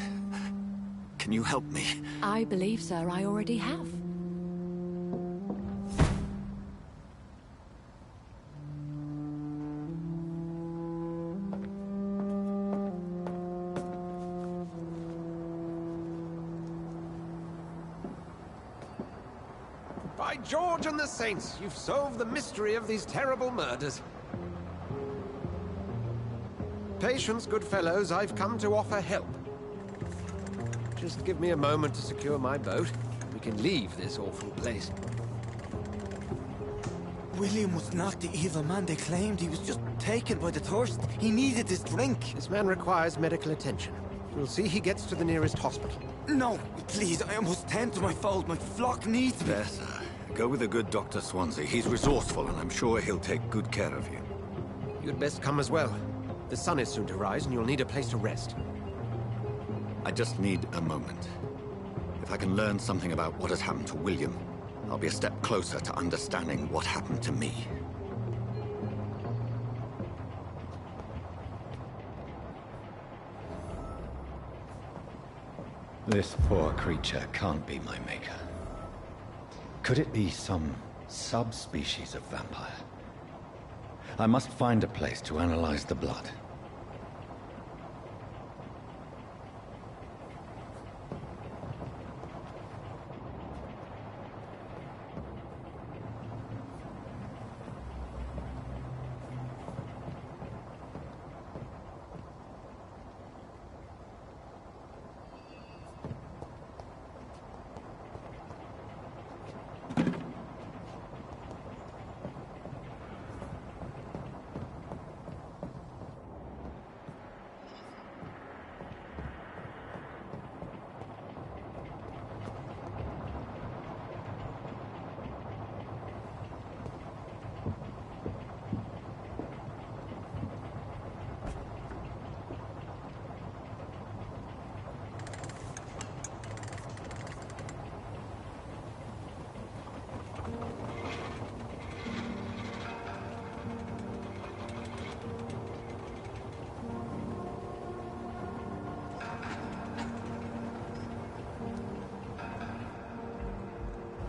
Can you help me?
I believe, sir, I already have.
By George and the Saints, you've solved the mystery of these terrible murders. Patience, good fellows, I've come to offer help. Just give me a moment to secure my boat. We can leave this awful place.
William was not the evil man they claimed. He was just taken by the thirst. He needed this drink.
This man requires medical attention. We'll see he gets to the nearest hospital.
No, please, I must tend to my fold. My flock needs me.
Yes, sir. Go with the good Dr. Swansea. He's resourceful, and I'm sure he'll take good care of you.
You'd best come as well. The sun is soon to rise, and you'll need a place to rest.
I just need a moment. If I can learn something about what has happened to William, I'll be a step closer to understanding what happened to me. This poor creature can't be my maker. Could it be some subspecies of vampire? I must find a place to analyze the blood.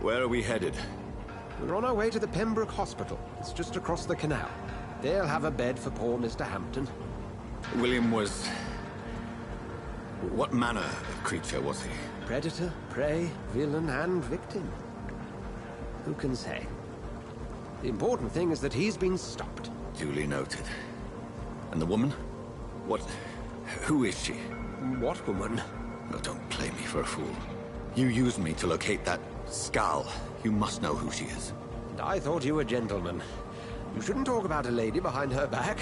Where are we headed?
We're on our way to the Pembroke Hospital. It's just across the canal. They'll have a bed for poor Mr. Hampton.
William was... what manner of creature was he?
Predator, prey, villain, and victim. Who can say? The important thing is that he's been stopped.
Duly noted. And the woman? What... who is she?
What woman?
Oh, don't play me for a fool. You used me to locate that skull. You must know who she is.
And I thought you a gentleman. You shouldn't talk about a lady behind her back,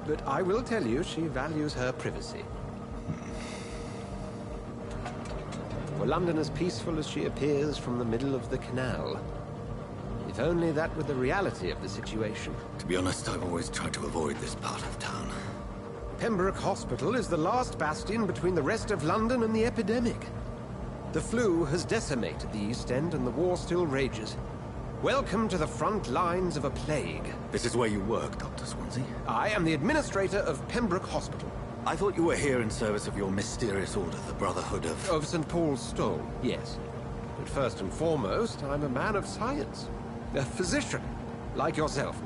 but I will tell you she values her privacy. For London as peaceful as she appears from the middle of the canal. If only that were the reality of the situation.
To be honest, I've always tried to avoid this part of town.
Pembroke Hospital is the last bastion between the rest of London and the epidemic. The flu has decimated the East End and the war still rages. Welcome to the front lines of a plague.
This is where you work, Dr. Swansea?
I am the administrator of Pembroke Hospital.
I thought you were here in service of your mysterious order, the Brotherhood of...
Of St. Paul's Stole, yes. But first and foremost, I'm a man of science. A physician, like yourself,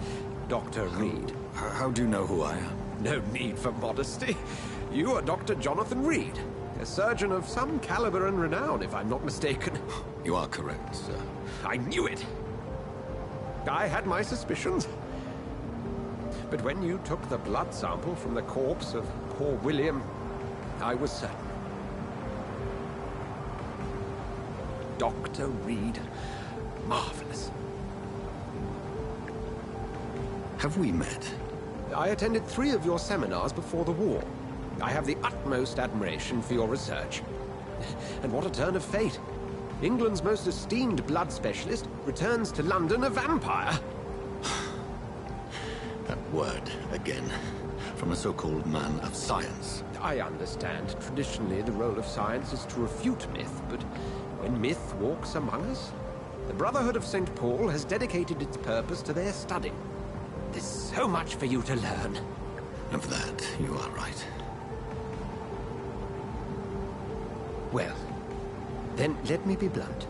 Dr. Reed.
How do you know who I am?
No need for modesty. You are Dr. Jonathan Reed. A surgeon of some caliber and renown, if I'm not mistaken.
You are correct, sir.
I knew it! I had my suspicions. But when you took the blood sample from the corpse of poor William, I was certain. Dr. Reed. Marvelous.
Have we met?
I attended 3 of your seminars before the war. I have the utmost admiration for your research. And what a turn of fate. England's most esteemed blood specialist returns to London a vampire.
That word, again. From a so-called man of science.
I understand. Traditionally, the role of science is to refute myth, but when myth walks among us, the Brotherhood of St. Paul has dedicated its purpose to their study. There's so much for you to learn.
Of that, you are right.
Well, then let me be blunt.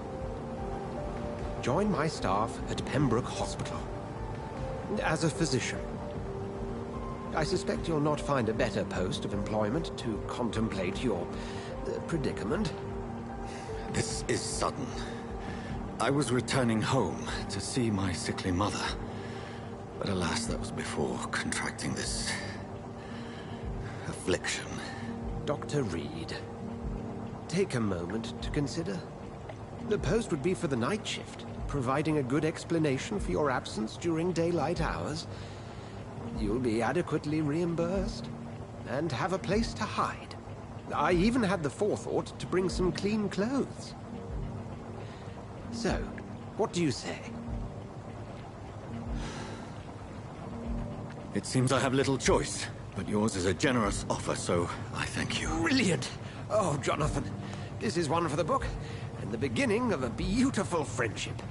Join my staff at Pembroke Hospital. As a physician. I suspect you'll not find a better post of employment to contemplate your predicament.
This is sudden. I was returning home to see my sickly mother. But alas, that was before contracting this affliction.
Dr. Reed, take a moment to consider. The post would be for the night shift, providing a good explanation for your absence during daylight hours. You'll be adequately reimbursed, and have a place to hide. I even had the forethought to bring some clean clothes. So, what do you say?
It seems I have little choice, but yours is a generous offer, so I thank you.
Brilliant! Oh, Jonathan, this is one for the book, and the beginning of a beautiful friendship.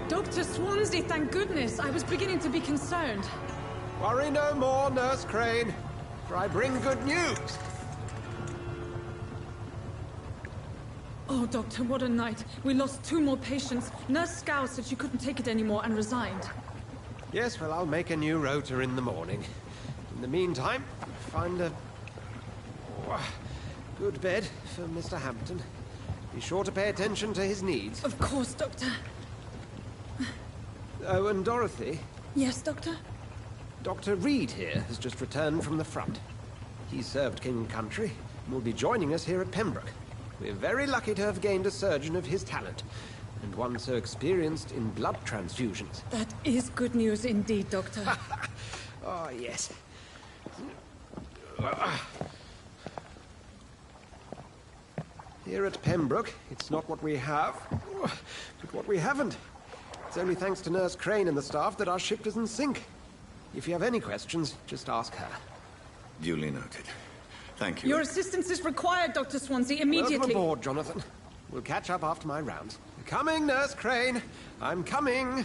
Dr. Swansea, thank goodness. I was beginning to be concerned.
Worry no more, Nurse Crane, for I bring good news.
Oh, Doctor, what a night. We lost 2 more patients. Nurse Scow said she couldn't take it anymore and resigned.
Yes, well, I'll make a new rota in the morning. In the meantime, find a good bed for Mr. Hampton. Be sure to pay attention to his needs.
Of course, Doctor.
Oh, and Dorothy?
Yes, Doctor?
Dr. Reed here has just returned from the front. He served King and Country and will be joining us here at Pembroke. We're very lucky to have gained a surgeon of his talent, and one so experienced in blood transfusions.
That is good news indeed, Doctor.
Oh, yes. Here at Pembroke, it's not what we have, but what we haven't. It's only thanks to Nurse Crane and the staff that our ship doesn't sink. If you have any questions, just ask her.
Duly noted. Thank you.
Your assistance is required, Dr. Swansea, immediately.
Welcome aboard, Jonathan. We'll catch up after my rounds. Coming, Nurse Crane. I'm coming.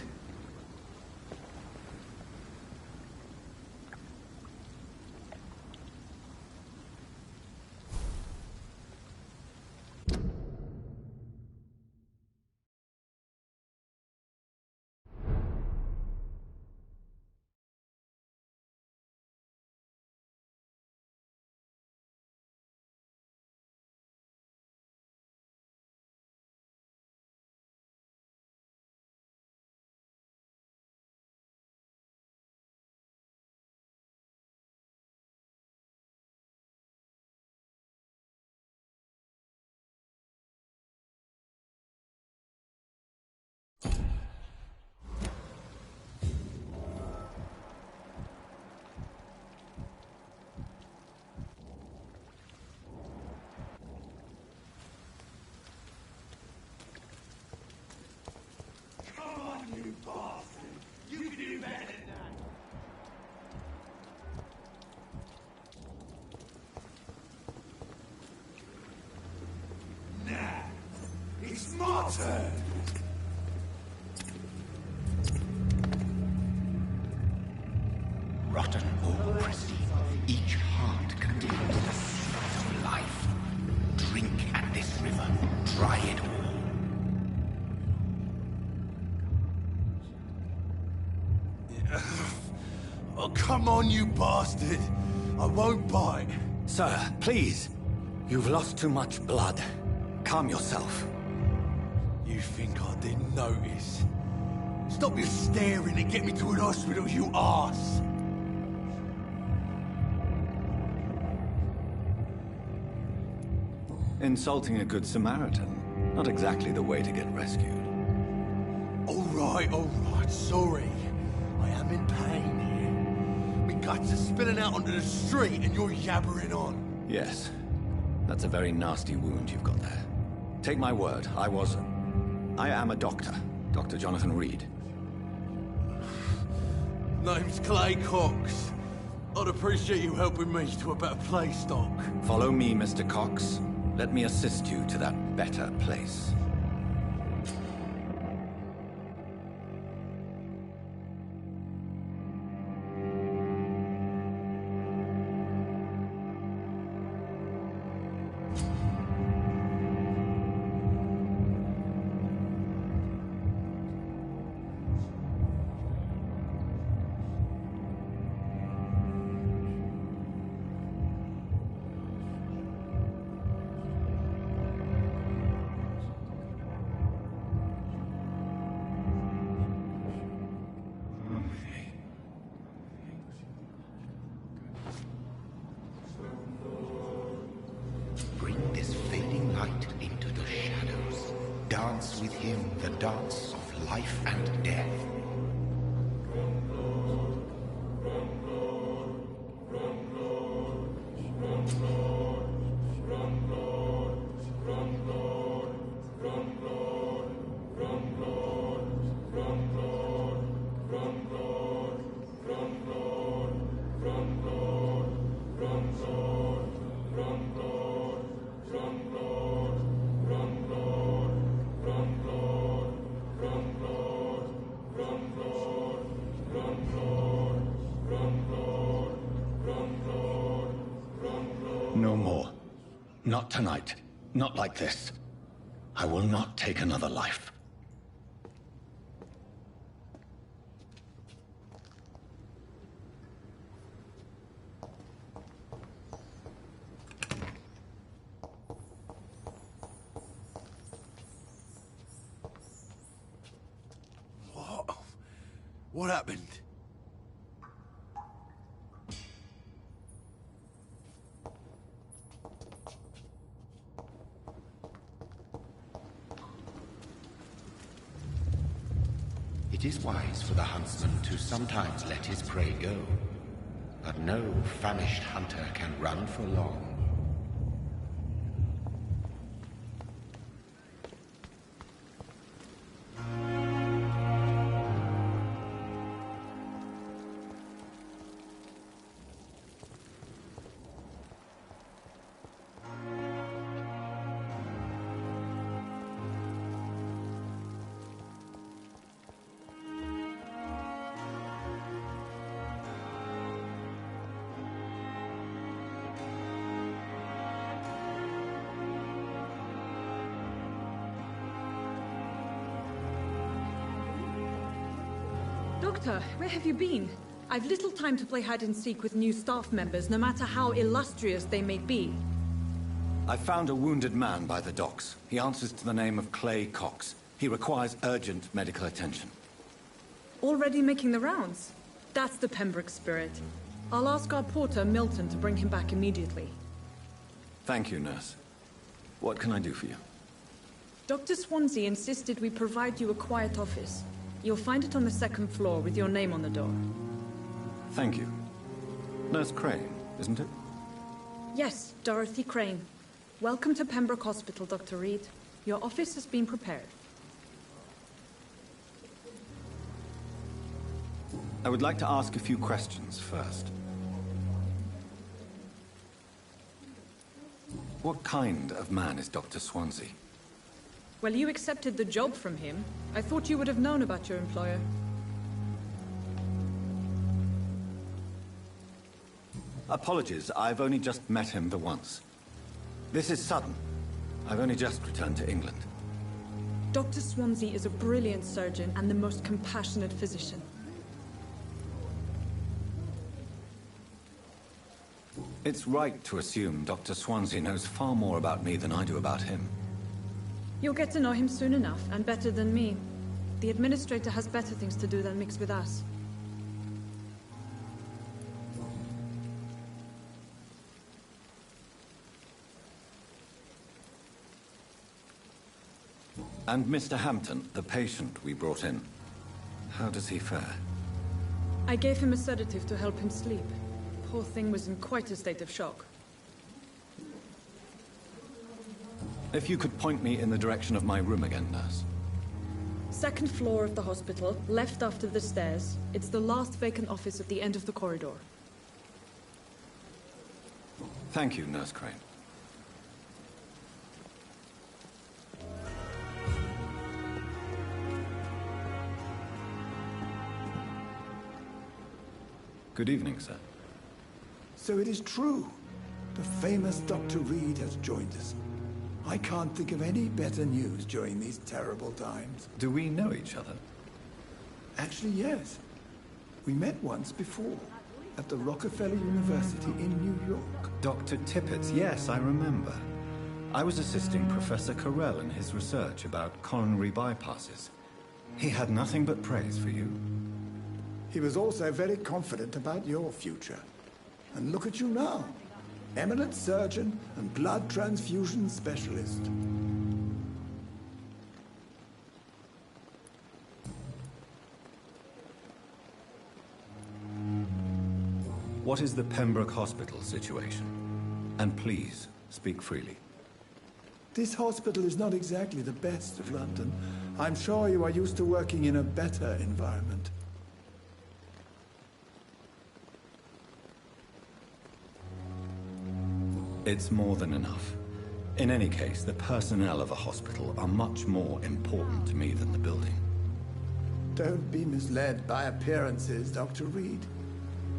It's my turn!
Rotten or pristine, each heart contains the sweat of life. Drink at this river, try it
all. Oh, come on, you bastard! I won't bite.
Sir, please. You've lost too much blood. Calm yourself.
You think I didn't notice? Stop your staring and get me to an hospital, you arse!
Insulting a good Samaritan. Not exactly the way to get rescued.
All right, sorry. I am in pain here. My guts are spilling out onto the street and you're yabbering on.
Yes. That's a very nasty wound you've got there. Take my word, I am a doctor. Dr. Jonathan Reed.
Name's Clay Cox. I'd appreciate you helping me to a better place, Doc.
Follow me, Mr. Cox. Let me assist you to that better place.
Bring this fading light into the shadows. Dance with him the dance of life and death.
No more. Not tonight. Not like this. I will not take another life.
What happened?
It is wise for the huntsman to sometimes let his prey go, but no famished hunter can run for long.
Doctor, where have you been? I've little time to play hide and seek with new staff members, no matter how illustrious they may be.
I found a wounded man by the docks. He answers to the name of Clay Cox. He requires urgent medical attention.
Already making the rounds? That's the Pembroke spirit. I'll ask our porter, Milton, to bring him back immediately.
Thank you, nurse. What can I do for you?
Dr. Swansea insisted we provide you a quiet office. You'll find it on the second floor with your name on the door.
Thank you. Nurse Crane, isn't it?
Yes, Dorothy Crane. Welcome to Pembroke Hospital, Dr. Reed. Your office has been prepared.
I would like to ask a few questions first. What kind of man is Dr. Swansea?
Well, you accepted the job from him. I thought you would have known about your employer.
Apologies, I've only just met him the once. This is sudden. I've only just returned to England.
Dr. Swansea is a brilliant surgeon and the most compassionate physician.
It's right to assume Dr. Swansea knows far more about me than I do about him.
You'll get to know him soon enough, and better than me. The administrator has better things to do than mix with us.
And Mr. Hampton, the patient we brought in, how does he fare?
I gave him a sedative to help him sleep. Poor thing was in quite a state of shock.
If you could point me in the direction of my room again, nurse.
Second floor of the hospital, left after the stairs. It's the last vacant office at the end of the corridor.
Thank you, Nurse Crane. Good evening, sir.
So it is true. The famous Dr. Reed has joined us. I can't think of any better news during these terrible times.
Do we know each other?
Actually, yes. We met once before, at the Rockefeller University in New York.
Dr. Tippett, yes, I remember. I was assisting Professor Carell in his research about coronary bypasses. He had nothing but praise for you.
He was also very confident about your future. And look at you now. Eminent surgeon and blood transfusion specialist.
What is the Pembroke Hospital situation? And please, speak freely.
This hospital is not exactly the best of London. I'm sure you are used to working in a better environment.
It's more than enough. In any case, the personnel of a hospital are much more important to me than the building.
Don't be misled by appearances, Dr. Reed.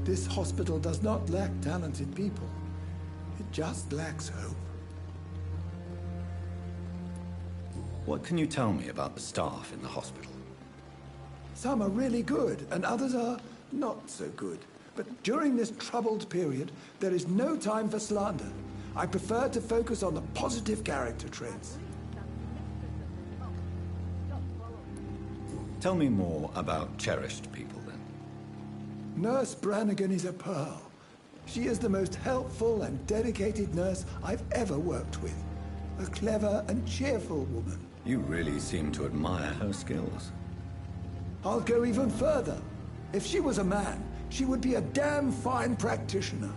This hospital does not lack talented people. It just lacks hope.
What can you tell me about the staff in the hospital?
Some are really good, and others are not so good. But during this troubled period, there is no time for slander. I prefer to focus on the positive character traits.
Tell me more about cherished people, then.
Nurse Brannigan is a pearl. She is the most helpful and dedicated nurse I've ever worked with. A clever and cheerful woman.
You really seem to admire her skills.
I'll go even further. If she was a man, she would be a damn fine practitioner.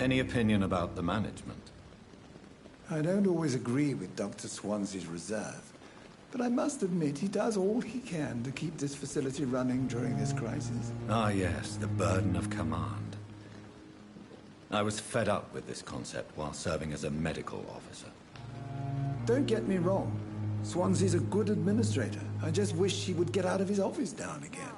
Any opinion about the management?
I don't always agree with Dr. Swansea's reserve, but I must admit he does all he can to keep this facility running during this crisis.
Ah, yes, the burden of command. I was fed up with this concept while serving as a medical officer.
Don't get me wrong. Swansea's a good administrator. I just wish he would get out of his office now and again.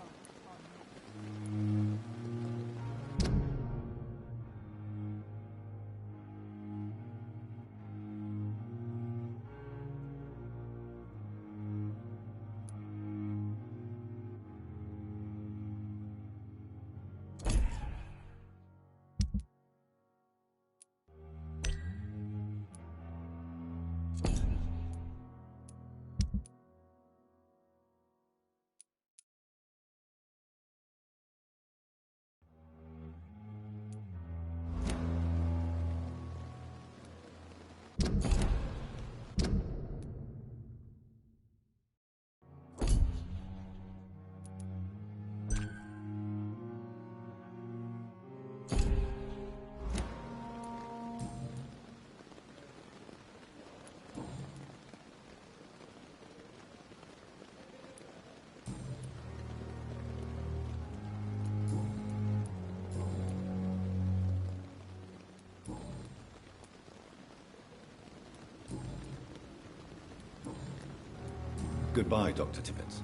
Goodbye, Dr. Tippett.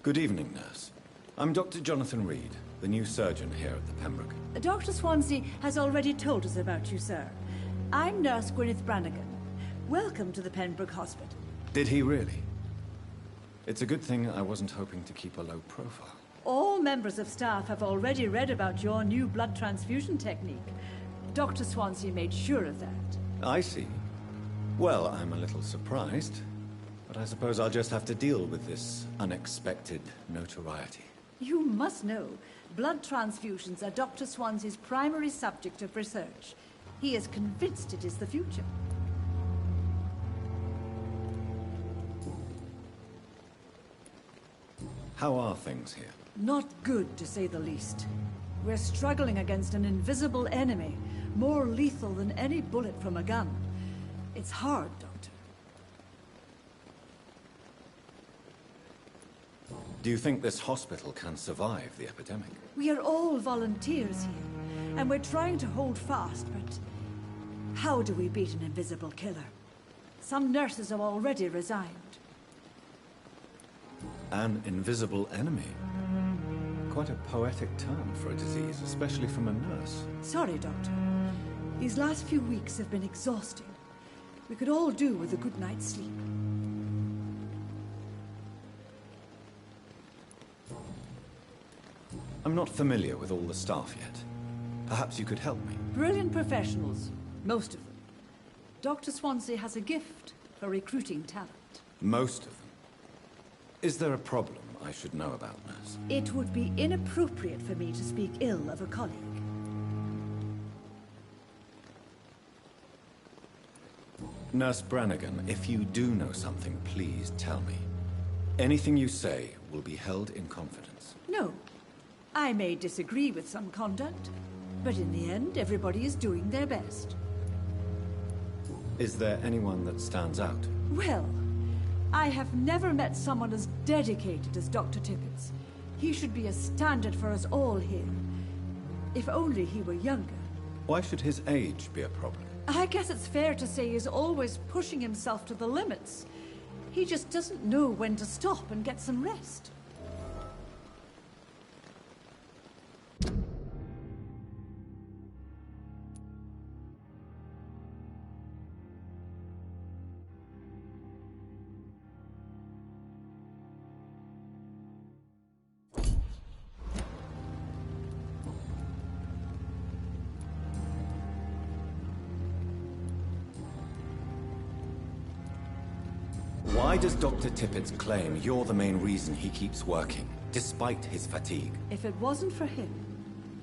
Good evening, nurse. I'm Dr. Jonathan Reed, the new surgeon here at the Pembroke.
Dr. Swansea has already told us about you, sir. I'm Nurse Gwyneth Brannigan. Welcome to the Pembroke Hospital.
Did he really? It's a good thing I wasn't hoping to keep a low profile.
All members of staff have already read about your new blood transfusion technique. Dr. Swansea made sure of that.
I see. Well, I'm a little surprised, but I suppose I'll just have to deal with this unexpected notoriety.
You must know, blood transfusions are Dr. Swansea's primary subject of research. He is convinced it is the future.
How are things here?
Not good, to say the least. We're struggling against an invisible enemy, more lethal than any bullet from a gun. It's hard, Doctor.
Do you think this hospital can survive the epidemic?
We are all volunteers here, and we're trying to hold fast, but how do we beat an invisible killer? Some nurses have already resigned.
An invisible enemy? Quite a poetic term for a disease, especially from a nurse.
Sorry, Doctor. These last few weeks have been exhausting. We could all do with a good night's sleep.
I'm not familiar with all the staff yet. Perhaps you could help me.
Brilliant professionals, most of them. Dr. Swansea has a gift for recruiting talent.
Most of them. Is there a problem I should know about, nurse?
It would be inappropriate for me to speak ill of a colleague.
Nurse Brannigan, if you do know something, please tell me. Anything you say will be held in confidence.
No. I may disagree with some conduct, but in the end, everybody is doing their best.
Is there anyone that stands out?
Well, I have never met someone as dedicated as Dr. Tippett. He should be a standard for us all here. If only he were younger.
Why should his age be a problem?
I guess it's fair to say he's always pushing himself to the limits. He just doesn't know when to stop and get some rest.
Why does Dr. Tippett claim you're the main reason he keeps working, despite his fatigue?
If it wasn't for him,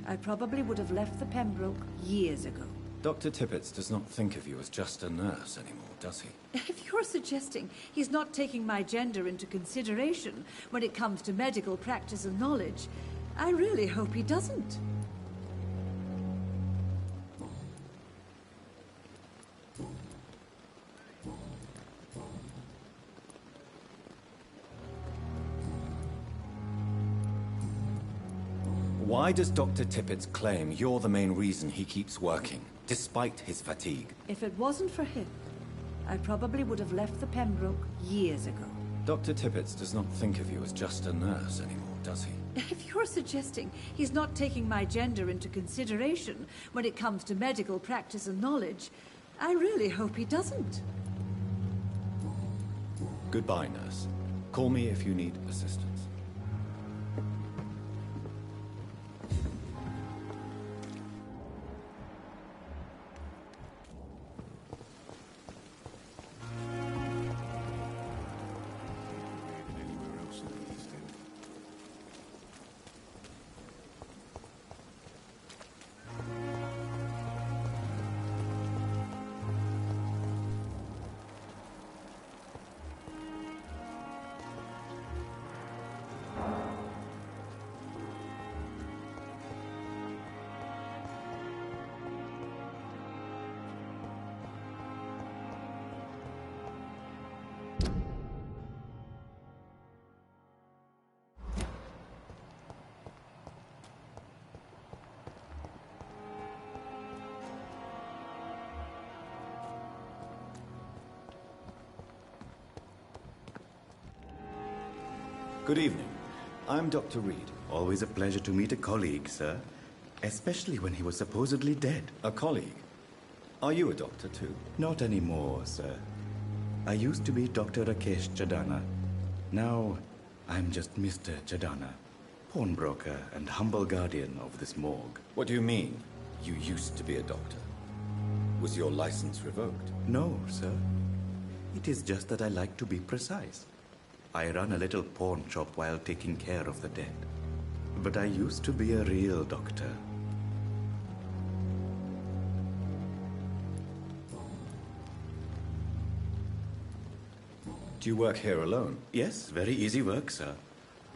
I probably would have left the Pembroke years ago.
Dr. Tippett does not think of you as just a nurse anymore, does he?
If you're suggesting he's not taking my gender into consideration when it comes to medical practice and knowledge, I really hope he doesn't.
Why does Dr. Tippett claim you're the main reason he keeps working, despite his fatigue?
If it wasn't for him, I probably would have left the Pembroke years ago.
Dr. Tippett does not think of you as just a nurse anymore, does he?
If you're suggesting he's not taking my gender into consideration when it comes to medical practice and knowledge, I really hope he doesn't.
Goodbye, nurse. Call me if you need assistance. Good evening. I'm Dr. Reed.
Always a pleasure to meet a colleague, sir. Especially when he was supposedly dead.
A colleague? Are you a doctor too?
Not anymore, sir. I used to be Dr. Rakesh Chadana. Now, I'm just Mr. Chadana, pawnbroker and humble guardian of this morgue.
What do you mean, you used to be a doctor? Was your license revoked?
No, sir. It is just that I like to be precise. I run a little pawn shop while taking care of the dead. But I used to be a real doctor.
Do you work here alone?
Yes, very easy work, sir.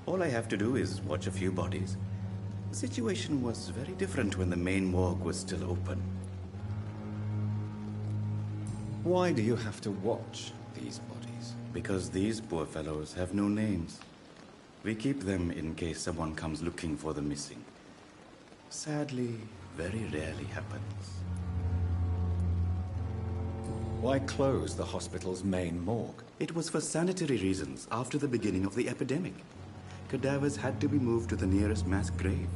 All I have to do is watch a few bodies. The situation was very different when the main morgue was still open.
Why do you have to watch these bodies?
Because these poor fellows have no names. We keep them in case someone comes looking for the missing. Sadly, very rarely happens.
Why close the hospital's main morgue?
It was for sanitary reasons after the beginning of the epidemic. Cadavers had to be moved to the nearest mass grave.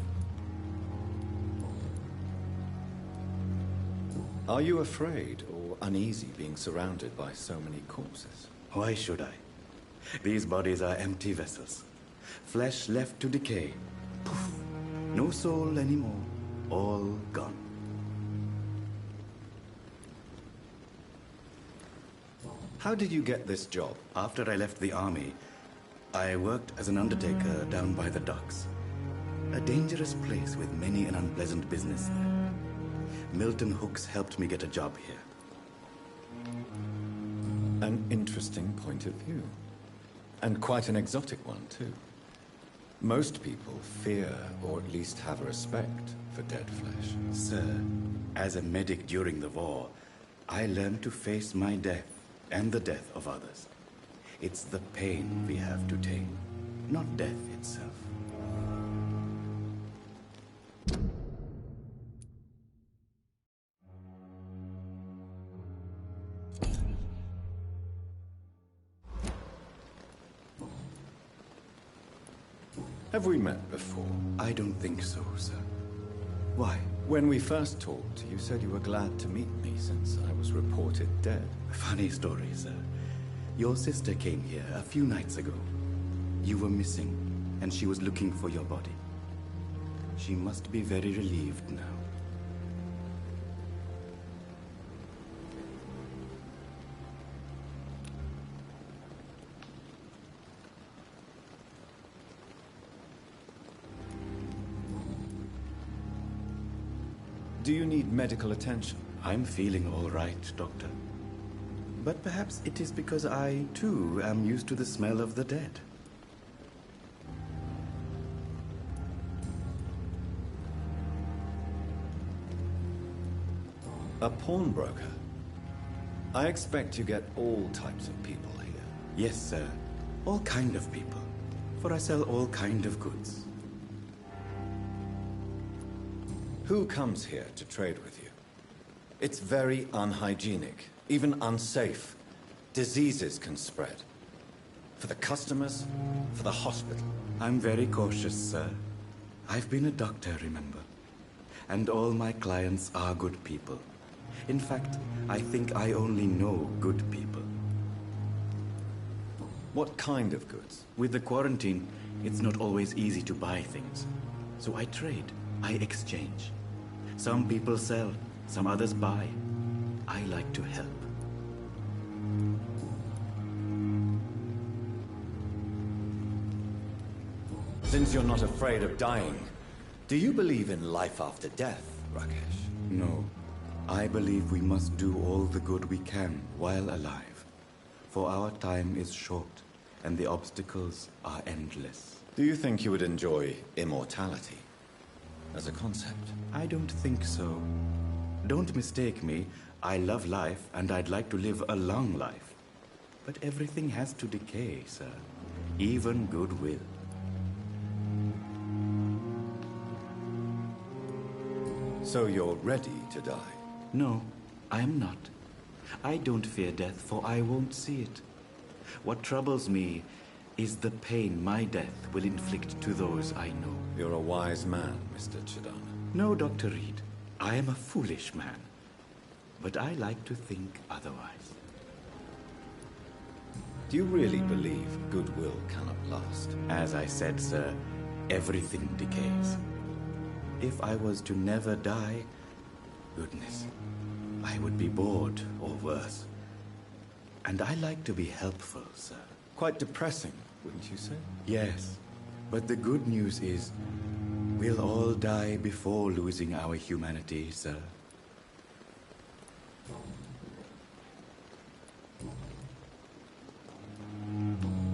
Are you afraid or uneasy being surrounded by so many corpses?
Why should I? These bodies are empty vessels. Flesh left to decay. Poof. No soul anymore. All gone.
How did you get this job?
After I left the army, I worked as an undertaker down by the docks. A dangerous place with many an unpleasant business there. Milton Hooks helped me get a job here.
An interesting point of view. And quite an exotic one, too. Most people fear, or at least have a respect, for dead flesh.
Sir, as a medic during the war, I learned to face my death and the death of others. It's the pain we have to tame, not death itself.
Have we met before?
I don't think so, sir. Why?
When we first talked, you said you were glad to meet me since I was reported dead.
Funny story, sir. Your sister came here a few nights ago. You were missing, and she was looking for your body. She must be very relieved now.
Do you need medical attention?
I'm feeling all right, Doctor. But perhaps it is because I, too, am used to the smell of the dead.
A pawnbroker? I expect you get all types of people here.
Yes, sir. All kind of people. For I sell all kind of goods.
Who comes here to trade with you? It's very unhygienic, even unsafe. Diseases can spread. For the customers, for the hospital.
I'm very cautious, sir. I've been a doctor, remember? And all my clients are good people. In fact, I think I only know good people.
What kind of goods?
With the quarantine, it's not always easy to buy things. So I trade. I exchange. Some people sell, some others buy. I like to help.
Since you're not afraid of dying, do you believe in life after death, Rakesh?
No. I believe we must do all the good we can while alive. For our time is short, and the obstacles are endless.
Do you think you would enjoy immortality? As a concept?
I don't think so. Don't mistake me. I love life, and I'd like to live a long life. But everything has to decay, sir. Even goodwill.
So you're ready to die?
No, I'm not. I don't fear death, for I won't see it. What troubles me is the pain my death will inflict to those I know.
You're a wise man, Mr. Chidana.
No, Dr. Reed. I am a foolish man. But I like to think otherwise.
Do you really believe goodwill cannot last?
As I said, sir, everything decays. If I was to never die, goodness, I would be bored or worse. And I like to be helpful, sir.
Quite depressing, wouldn't you say?
Yes, but the good news is, we'll all die before losing our humanity, sir.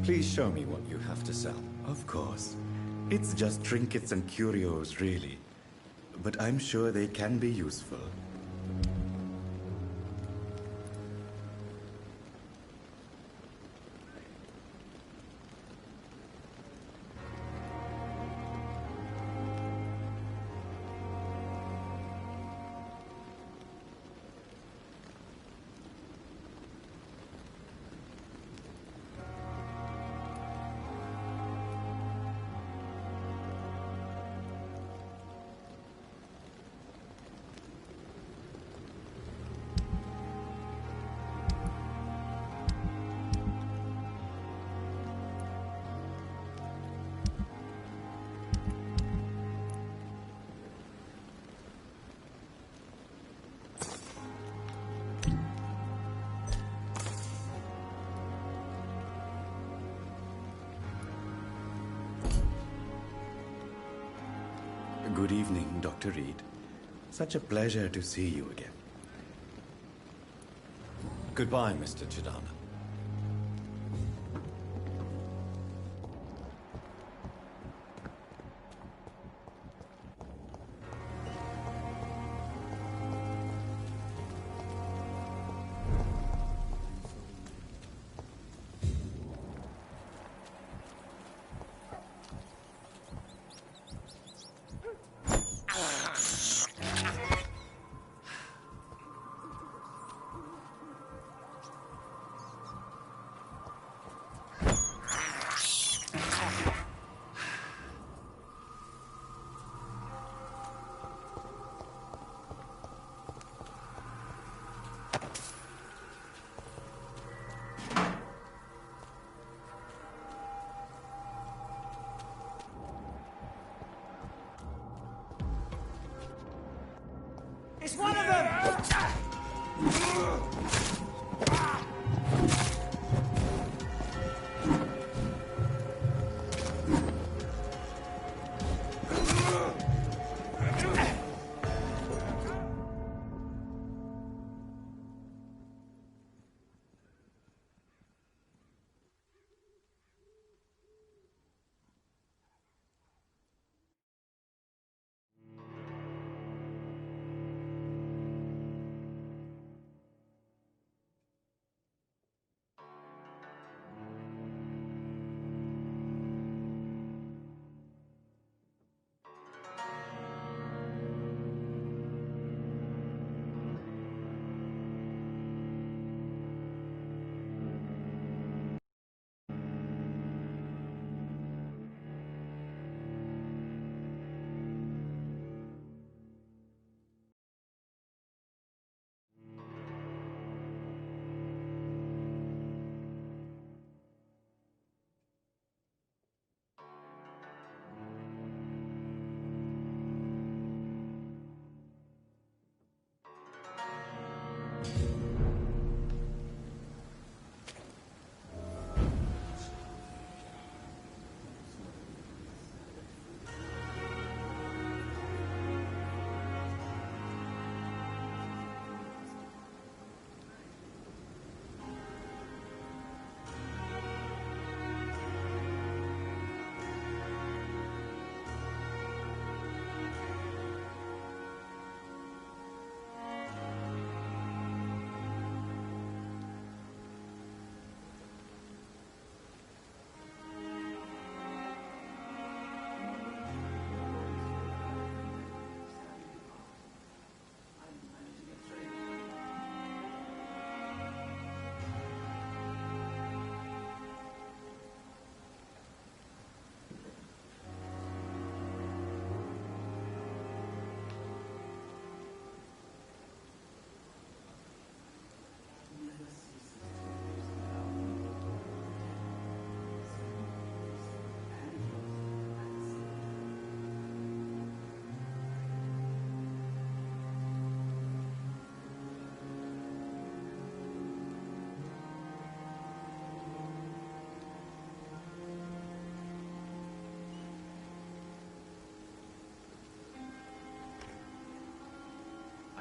Please show me what you have to sell.
Of course. It's just trinkets and curios, really. But I'm sure they can be useful. Dr. Reed. Such a pleasure to see you again.
Goodbye, Mr. Chidana.
It's one of them!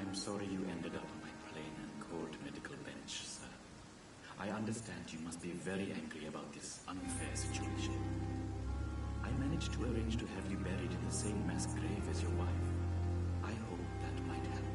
I'm sorry you ended up on my plain and cold medical bench, sir. I understand you must be very angry about this unfair situation. I managed to arrange to have you buried in the same mass grave as your wife. I hope that might help.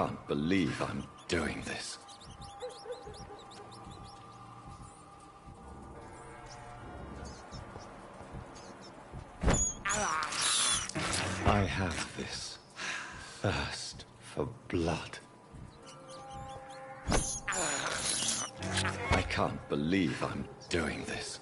can't believe I'm doing this. I have this thirst for blood. I can't believe I'm doing this.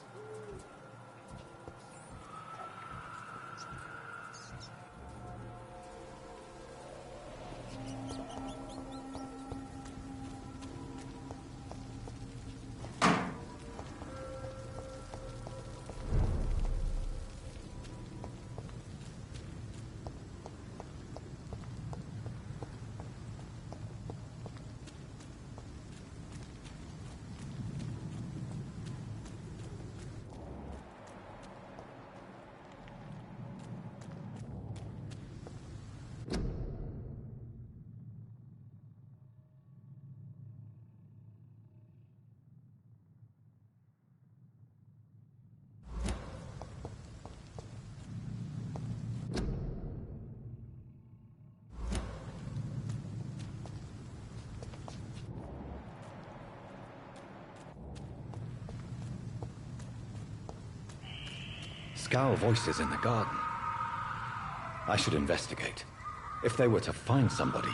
Scowl voices in the garden. I should investigate. If they were to find somebody.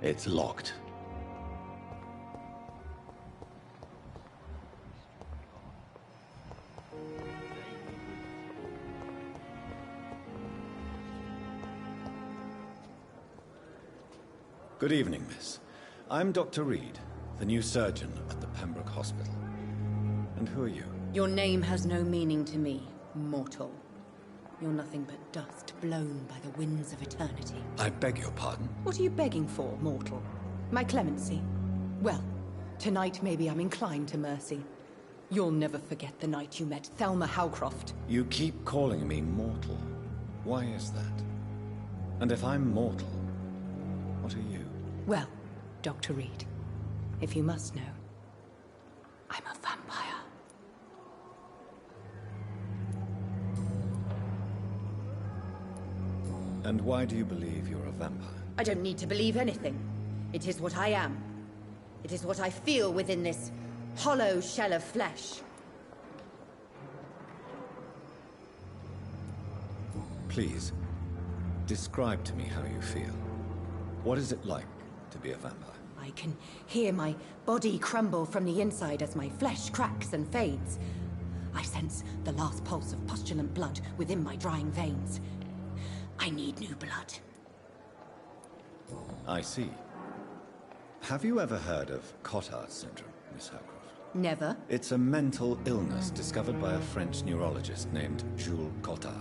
It's locked. Good evening, miss. I'm Dr. Reed, the new surgeon at the Pembroke Hospital. And who are you?
Your name has no meaning to me, mortal. You're nothing but dust blown by the winds of eternity.
I beg your pardon?
What are you begging for, mortal? My clemency? Well, tonight maybe I'm inclined to mercy. You'll never forget the night you met Thelma Howcroft.
You keep calling me mortal. Why is that? And if I'm mortal, what are you?
Well, Dr. Reed, if you must know, I'm a vampire.
And why do you believe you're a vampire?
I don't need to believe anything. It is what I am. It is what I feel within this hollow shell of flesh.
Please, describe to me how you feel. What is it like to be a vampire?
I can hear my body crumble from the inside as my flesh cracks and fades. I sense the last pulse of postulant blood within my drying veins. I need new blood.
I see. Have you ever heard of Cotard syndrome, Miss Howcroft?
Never.
It's a mental illness discovered by a French neurologist named Jules Cotard.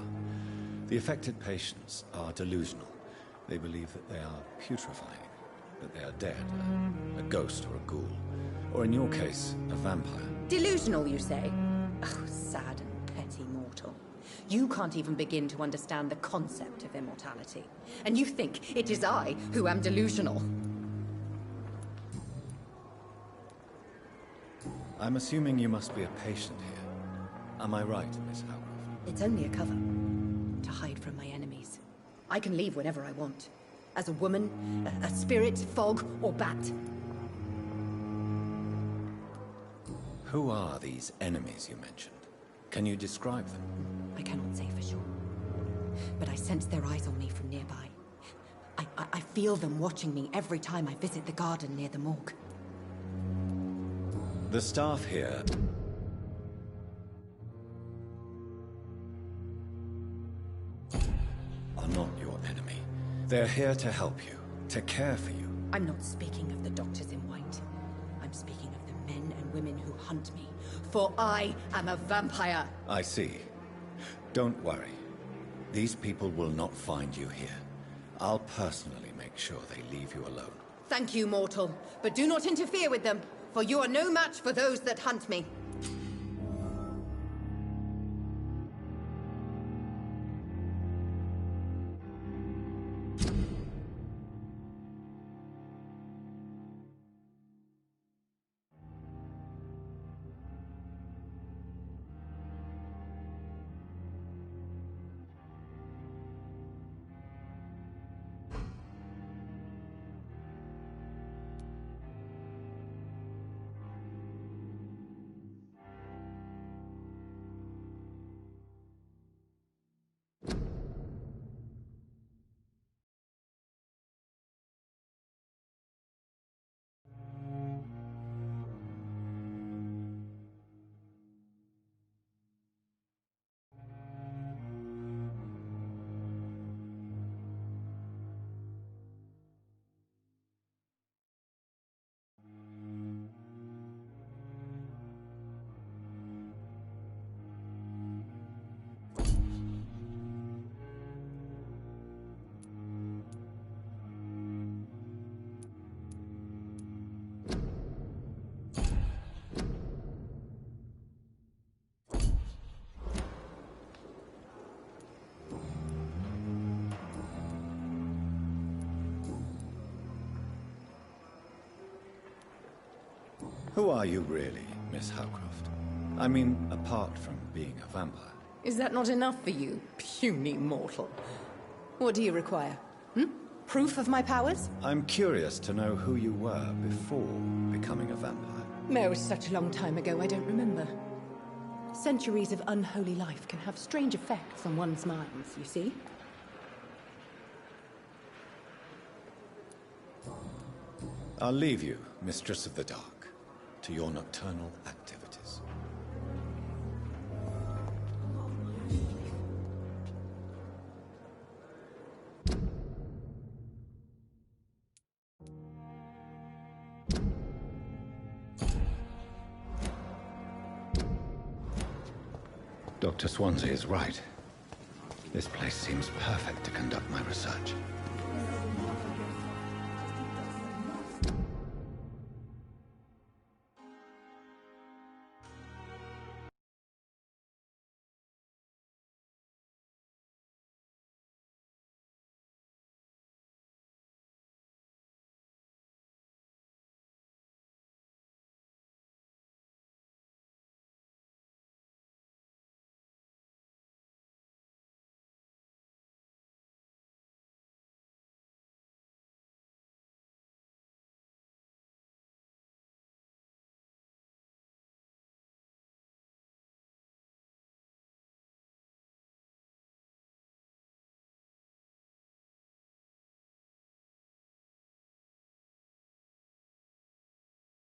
The affected patients are delusional. They believe that they are putrefying, that they are dead, a ghost or a ghoul. Or in your case, a vampire.
Delusional, you say? Oh, sad and petty mortal. You can't even begin to understand the concept of immortality. And you think it is I who am delusional.
I'm assuming you must be a patient here. Am I right, Miss Howcroft?
It's only a cover. To hide from my enemies. I can leave whenever I want. As a woman, a spirit, fog, or bat.
Who are these enemies you mentioned? Can you describe them?
I cannot say for sure. But I sense their eyes on me from nearby. I feel them watching me every time I visit the garden near the morgue.
The staff here are not your enemy. They're here to help you, to care for you.
I'm not speaking of the doctors in white. I'm speaking of the men and women who hunt me. For I am a vampire.
I see. Don't worry. These people will not find you here. I'll personally make sure they leave you alone.
Thank you, mortal. But do not interfere with them, for you are no match for those that hunt me.
Who are you really, Miss Howcroft? I mean, apart from being a vampire.
Is that not enough for you, puny mortal? What do you require? Proof of my powers?
I'm curious to know who you were before becoming a vampire.
No, it was such a long time ago, I don't remember. Centuries of unholy life can have strange effects on one's minds, you see?
I'll leave you, Mistress of the Dark, to your nocturnal activities. Dr. Swansea is right. This place seems perfect to conduct my research.